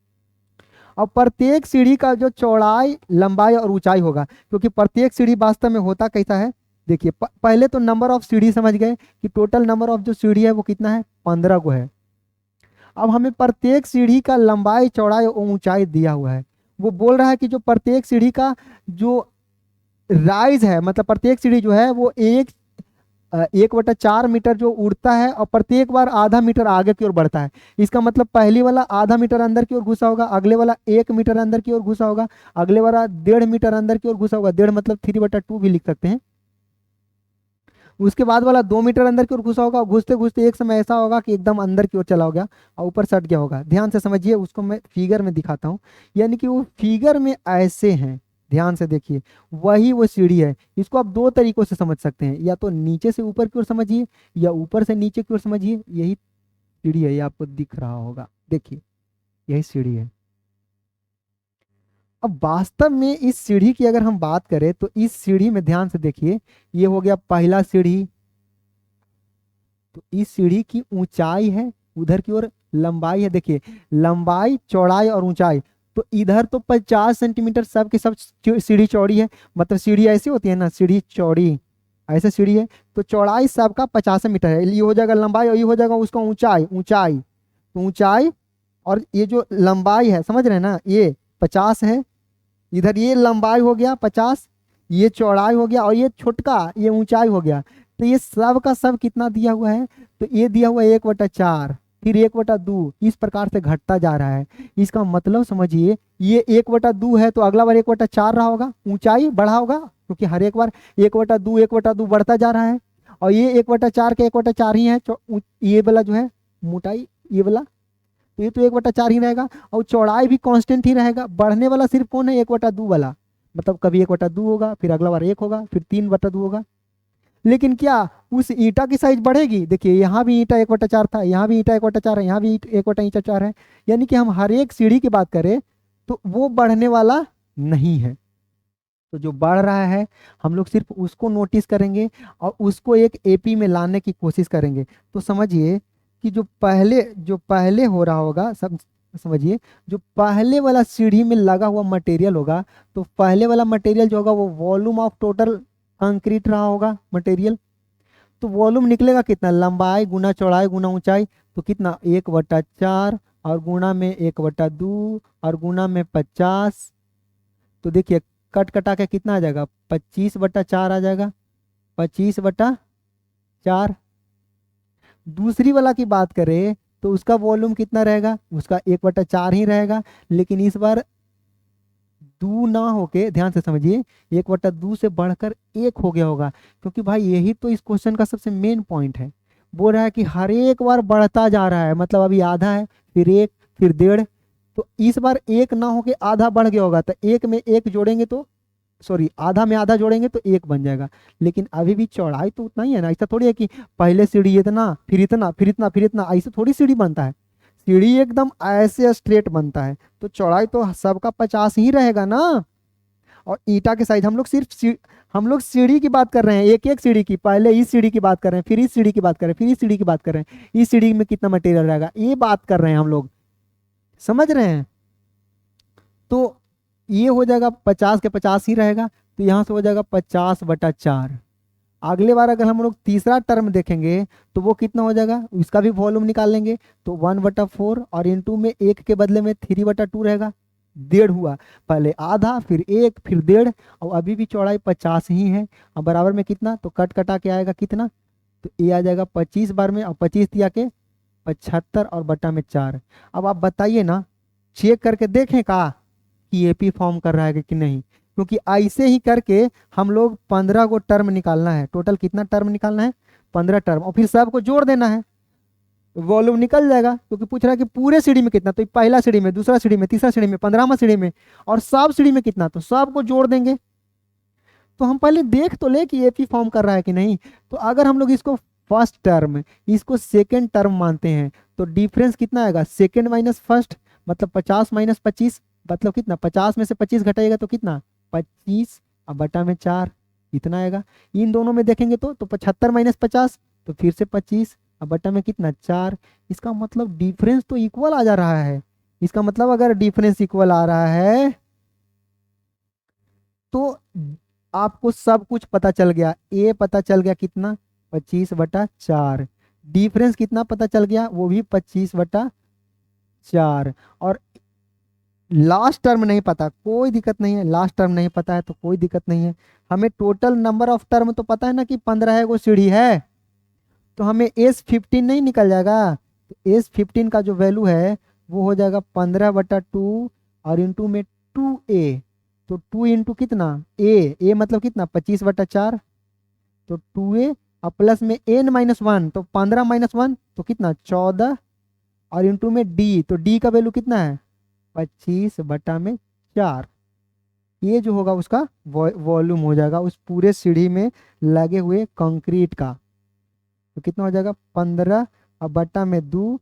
और प्रत्येक सीढ़ी का जो चौड़ाई लंबाई और ऊंचाई होगा, क्योंकि प्रत्येक सीढ़ी वास्तव में होता कैसा है, देखिए पहले तो नंबर ऑफ सीढ़ी समझ गए कि टोटल नंबर ऑफ जो सीढ़ी है वो कितना है 15 को है। अब हमें प्रत्येक सीढ़ी का लंबाई चौड़ाई और ऊंचाई दिया हुआ है, वो बोल रहा है कि जो प्रत्येक सीढ़ी का जो राइज है, मतलब प्रत्येक सीढ़ी जो है वो 1/4 मीटर जो उड़ता है और प्रत्येक बार आधा मीटर आगे की ओर बढ़ता है, इसका मतलब पहली वाला आधा मीटर अंदर की ओर घुसा होगा, अगले वाला 1 मीटर अंदर की ओर घुसा होगा, अगले वाला 1.5 मीटर अंदर की ओर घुसा होगा, 1.5 मतलब 3/2 भी लिख सकते हैं, उसके बाद वाला 2 मीटर अंदर की ओर घुसा होगा, घुसते घुसते एक समय ऐसा होगा कि एकदम अंदर की ओर चला हो गया और ऊपर सट गया होगा। ध्यान से समझिए, उसको मैं फिगर में दिखाता हूँ, यानी कि वो फिगर में ऐसे हैं, ध्यान से देखिए, वही वो सीढ़ी है। इसको आप 2 तरीकों से समझ सकते हैं, या तो नीचे से ऊपर की ओर समझिए या ऊपर से नीचे की ओर समझिए, यही सीढ़ी है, ये आपको दिख रहा होगा, देखिए यही सीढ़ी है। अब वास्तव में इस सीढ़ी की अगर हम बात करें तो इस सीढ़ी में ध्यान से देखिए, ये हो गया पहला सीढ़ी, तो इस सीढ़ी की ऊंचाई है, उधर की ओर लंबाई है, देखिए लंबाई चौड़ाई और ऊंचाई, तो इधर तो 50 सेंटीमीटर सब के सब सीढ़ी चौड़ी है, मतलब सीढ़ी ऐसी होती है ना, सीढ़ी चौड़ी ऐसे सीढ़ी है, तो चौड़ाई सबका 50 मीटर है, ये हो जाएगा लंबाई और ये हो जाएगा उसका ऊंचाई, ऊंचाई तो ऊंचाई और ये जो लंबाई है, समझ रहे हैं ना, ये 50 है, इधर ये लंबाई हो गया 50, ये चौड़ाई हो गया और ये छोटका ये ऊंचाई हो गया। तो ये सब का सब कितना दिया हुआ है, तो ये दिया हुआ है 1/4, फिर 1/2, इस प्रकार से घटता जा रहा है। इसका मतलब समझिए, ये 1/2 है तो अगला बार 1/4 रहा होगा, ऊंचाई बढ़ा होगा, क्योंकि हर एक बार 1/2 बढ़ता जा रहा है। और ये 1/4 के 1/4 ही है, ये वाला जो है मोटाई, ये वाला, तो ये तो 1/4 ही रहेगा। और चौड़ाई भी कांस्टेंट ही रहेगा, बढ़ने वाला सिर्फ कौन है, 1/2 वाला। मतलब कभी 1/2 होगा, फिर अगला बार 1 होगा, फिर 3/2 होगा। लेकिन क्या उस ईंटा की साइज बढ़ेगी? देखिए यहाँ भी ईंटा 1/4 था, यहाँ भी ईंटा 1/4 है, यहाँ भी 1/4 है। यानी कि हम हर एक सीढ़ी की बात करें तो वो बढ़ने वाला नहीं है। तो जो बढ़ रहा है हम लोग सिर्फ उसको नोटिस करेंगे और उसको एक एपी में लाने की कोशिश करेंगे। तो समझिए कि जो पहले हो रहा होगा, सब समझिए, जो पहले वाला सीढ़ी में लगा हुआ मटेरियल होगा, तो पहले वाला मटेरियल जो होगा वो वॉल्यूम ऑफ टोटल कंक्रीट रहा होगा मटेरियल। तो वॉल्यूम निकलेगा कितना, लंबाई गुना चौड़ाई गुना ऊंचाई, तो कितना 1/4 और गुना में 1/2 और गुना में 50। तो देखिए कट कटा के कितना आ जाएगा, 25/4 आ जाएगा, 25/4। दूसरी वाला की बात करें तो उसका वॉल्यूम कितना रहेगा, उसका 1/4 ही रहेगा, लेकिन इस बार दू ना होके, ध्यान से समझिए, 1/2 से बढ़कर 1 हो गया होगा। क्योंकि भाई यही तो इस क्वेश्चन का सबसे मेन पॉइंट है। बोल रहा है कि हर एक बार बढ़ता जा रहा है, मतलब अभी आधा है, फिर 1, फिर 1.5। तो इस बार 1 ना होके आधा बढ़ गया होगा, तो 1 में 1 जोड़ेंगे तो, सॉरी, आधा में आधा जोड़ेंगे तो 1 बन जाएगा। लेकिन अभी भी चौड़ाई तो उतना ही है ना, ऐसा थोड़ी है कि पहले सीढ़ी इतना, फिर इतना, फिर इतना, फिर इतना, ऐसे थोड़ी सीढ़ी बनता है। सीढ़ी एकदम ऐसे स्ट्रेट बनता है, तो चौड़ाई तो सबका 50 ही रहेगा ना। और ईटा के साइज हम लोग सीढ़ी की बात कर रहे हैं, एक एक सीढ़ी की, पहले इस सीढ़ी की बात कर रहे हैं, फिर इस सीढ़ी की बात कर रहे हैं, फिर इस सीढ़ी की बात कर रहे हैं, इस सीढ़ी में कितना मटेरियल रहेगा ये बात कर रहे हैं हम लोग, समझ रहे हैं। तो ये हो जाएगा 50 के 50 ही रहेगा, तो यहाँ से हो जाएगा 50/4। अगले बार अगर हम लोग तीसरा टर्म देखेंगे तो वो कितना हो जाएगा, इसका भी वॉल्यूम निकाल लेंगे, तो 1/4 और इंटू में 1 के बदले में 3/2 रहेगा, 1.5 हुआ। पहले आधा, फिर 1, फिर 1.5, और अभी भी चौड़ाई 50 ही है। और बराबर में कितना, तो कट कटा के आएगा कितना, तो ये आ जाएगा 25 बार में, और 25 दिया के 75 और बटा में 4। अब आप बताइए ना, चेक करके देखें का कि एपी फॉर्म कर रहा है कि नहीं। क्योंकि ऐसे ही करके हम लोग 15 को टर्म निकालना है, टोटल कितना टर्म निकालना है, 15 टर्म, और फिर सबको जोड़ देना है, वॉल्यूम निकल जाएगा। क्योंकि पूछ रहा है कि पूरे सीढ़ी में कितना, तो पहला सीढ़ी में, दूसरा सीढ़ी में, तीसरा सीढ़ी में, 15वां सीढ़ी में, और सब सीढ़ी में कितना, तो सबको जोड़ देंगे। तो हम पहले देख तो ले कि एपी फॉर्म कर रहा है कि नहीं। तो अगर हम लोग इसको फर्स्ट टर्म, इसको सेकेंड टर्म मानते हैं, तो डिफरेंस कितना आएगा, सेकेंड माइनस फर्स्ट, मतलब 50 माइनस 25, मतलब कितना, 50 में से 25 घटाएगा तो कितना, 25 और बटा में 4, इतना आएगा। इन दोनों में देखेंगे तो 75 माइनस 50, तो फिर से 25 और बटा में कितना, 4। इसका मतलब डिफरेंस तो इक्वल आ जा रहा है। इसका मतलब अगर डिफरेंस इक्वल आ रहा है तो आपको सब कुछ पता चल गया। ए पता चल गया कितना, 25/4। डिफरेंस कितना पता चल गया, वो भी 25/4। और लास्ट टर्म नहीं पता, कोई दिक्कत नहीं है, लास्ट टर्म नहीं पता है तो कोई दिक्कत नहीं है। हमें टोटल नंबर ऑफ टर्म तो पता है ना कि 15 है, वो सीढ़ी है, तो हमें S15 नहीं निकल जाएगा। तो S15 का जो वैल्यू है वो हो जाएगा 15/2 और इंटू में 2A। तो 2 इंटू कितना, ए मतलब कितना, 25/4, तो 2A और प्लस में n-1, तो 15-1 तो कितना, 14, और इंटू में D, तो D का वैल्यू कितना है, 25/4। ये जो होगा उसका वॉल्यूम हो जाएगा उस पूरे सीढ़ी में लगे हुए कंक्रीट का। तो कितना हो जाएगा, 15 और बटा में 2।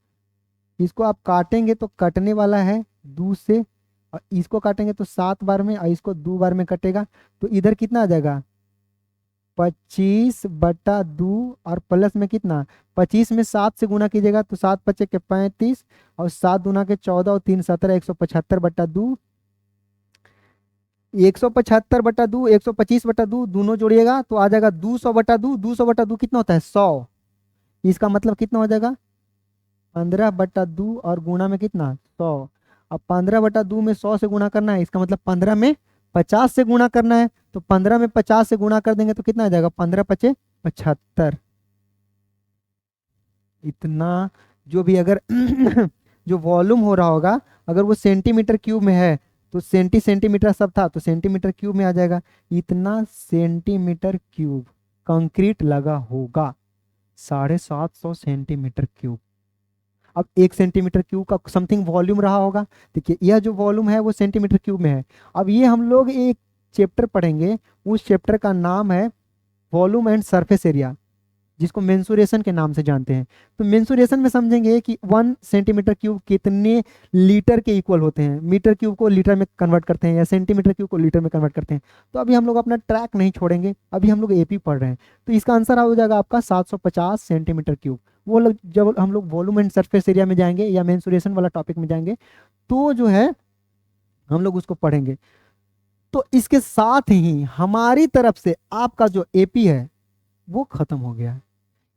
इसको आप काटेंगे तो कटने वाला है 2 से, और इसको काटेंगे तो 7 बार में, और इसको 2 बार में कटेगा। तो इधर कितना आ जाएगा, 25/2 और प्लस में कितना, 25 में 7 से गुना कीजिएगा तो 7 पचे के 35, और 7 गुना के 14 और 3 17, 175/2। 175/2, 125/2 दोनों जोड़िएगा तो आ जाएगा 200/2। 200/2 कितना होता है, 100। इसका मतलब कितना हो जाएगा, 15/2 और गुणा में कितना, 100। अब 15/2 में 100 से गुणा करना है, इसका मतलब 15 में 50 से गुणा करना है। तो 15 में 50 से गुणा कर देंगे तो कितना आ जाएगा, 15 पचे 75 इतना जो भी अगर जो वॉल्यूम हो रहा होगा अगर वो सेंटीमीटर क्यूब में है तो सेंटीमीटर सब था तो सेंटीमीटर क्यूब में आ जाएगा। इतना सेंटीमीटर क्यूब कंक्रीट लगा होगा, 750 सेंटीमीटर क्यूब। अब 1 सेंटीमीटर क्यूब का समथिंग वॉल्यूम रहा होगा। देखिए यह जो वॉल्यूम है वो सेंटीमीटर क्यूब में है। अब ये हम लोग एक चैप्टर पढ़ेंगे, उस चैप्टर का नाम है वॉल्यूम एंड सरफेस एरिया, जिसको मेंसुरेशन के नाम से जानते हैं। तो मेंसुरेशन में समझेंगे कि 1 सेंटीमीटर क्यूब कितने लीटर के इक्वल होते हैं, मीटर क्यूब को लीटर में कन्वर्ट करते हैं या सेंटीमीटर क्यूब को लीटर में कन्वर्ट करते हैं। तो अभी हम लोग अपना ट्रैक नहीं छोड़ेंगे, अभी हम लोग एपी पढ़ रहे हैं। तो इसका आंसर हो जाएगा आपका 750 सेंटीमीटर क्यूब। वो लोग जब हम लोग वॉल्यूम एंड सरफेस एरिया में जाएंगे या मेंसुरेशन वाला टॉपिक में जाएंगे तो जो है हम लोग उसको पढ़ेंगे। तो इसके साथ ही हमारी तरफ से आपका जो एपी है वो खत्म हो गया है।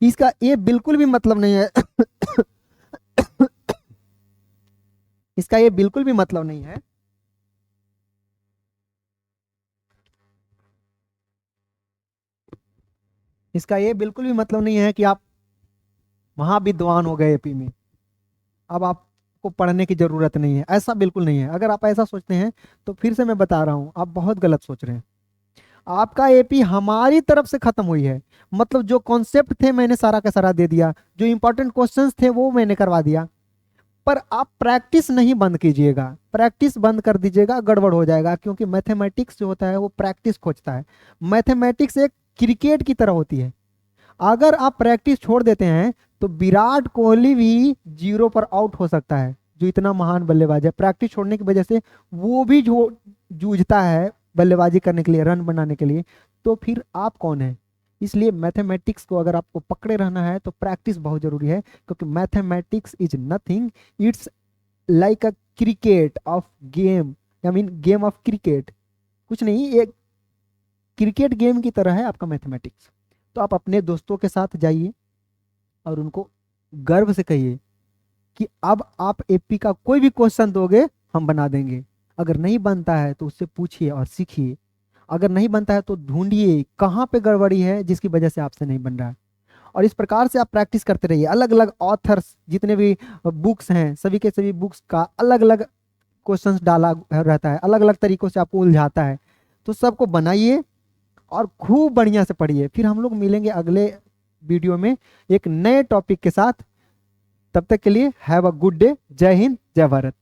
इसका ये बिल्कुल भी मतलब नहीं है इसका ये बिल्कुल भी मतलब नहीं है इसका ये बिल्कुल भी मतलब नहीं है कि आप महाविद्वान हो गए एपी में, अब आपको पढ़ने की जरूरत नहीं है। ऐसा बिल्कुल नहीं है। अगर आप ऐसा सोचते हैं तो फिर से मैं बता रहा हूं, आप बहुत गलत सोच रहे हैं। आपका एपी हमारी तरफ से खत्म हुई है, मतलब जो कॉन्सेप्ट थे मैंने सारा का सारा दे दिया, जो इंपॉर्टेंट क्वेश्चंस थे वो मैंने करवा दिया। पर आप प्रैक्टिस नहीं बंद कीजिएगा, प्रैक्टिस बंद कर दीजिएगा गड़बड़ हो जाएगा, क्योंकि मैथमेटिक्स जो होता है वो प्रैक्टिस खोजता है। मैथमेटिक्स एक क्रिकेट की तरह होती है। अगर आप प्रैक्टिस छोड़ देते हैं तो विराट कोहली भी 0 पर आउट हो सकता है, जो इतना महान बल्लेबाज है। प्रैक्टिस छोड़ने की वजह से वो भी जो जूझता है बल्लेबाजी करने के लिए, रन बनाने के लिए, तो फिर आप कौन है। इसलिए मैथमेटिक्स को अगर आपको पकड़े रहना है तो प्रैक्टिस बहुत जरूरी है, क्योंकि mathematics is nothing, it's like a cricket of game, I mean game of cricket. कुछ नहीं, एक क्रिकेट गेम की तरह है आपका मैथमेटिक्स। तो आप अपने दोस्तों के साथ जाइए और उनको गर्व से कहिए कि अब आप एपी का कोई भी क्वेश्चन दोगे हम बना देंगे। अगर नहीं बनता है तो उससे पूछिए और सीखिए, अगर नहीं बनता है तो ढूंढिए कहाँ पे गड़बड़ी है जिसकी वजह से आपसे नहीं बन रहा है। और इस प्रकार से आप प्रैक्टिस करते रहिए। अलग अलग ऑथर्स जितने भी बुक्स हैं सभी के सभी बुक्स का अलग अलग क्वेश्चंस डाला रहता है, अलग अलग तरीकों से आपको उलझाता है। तो सबको बनाइए और खूब बढ़िया से पढ़िए। फिर हम लोग मिलेंगे अगले वीडियो में एक नए टॉपिक के साथ। तब तक के लिए हैव अ गुड डे। जय हिंद, जय भारत।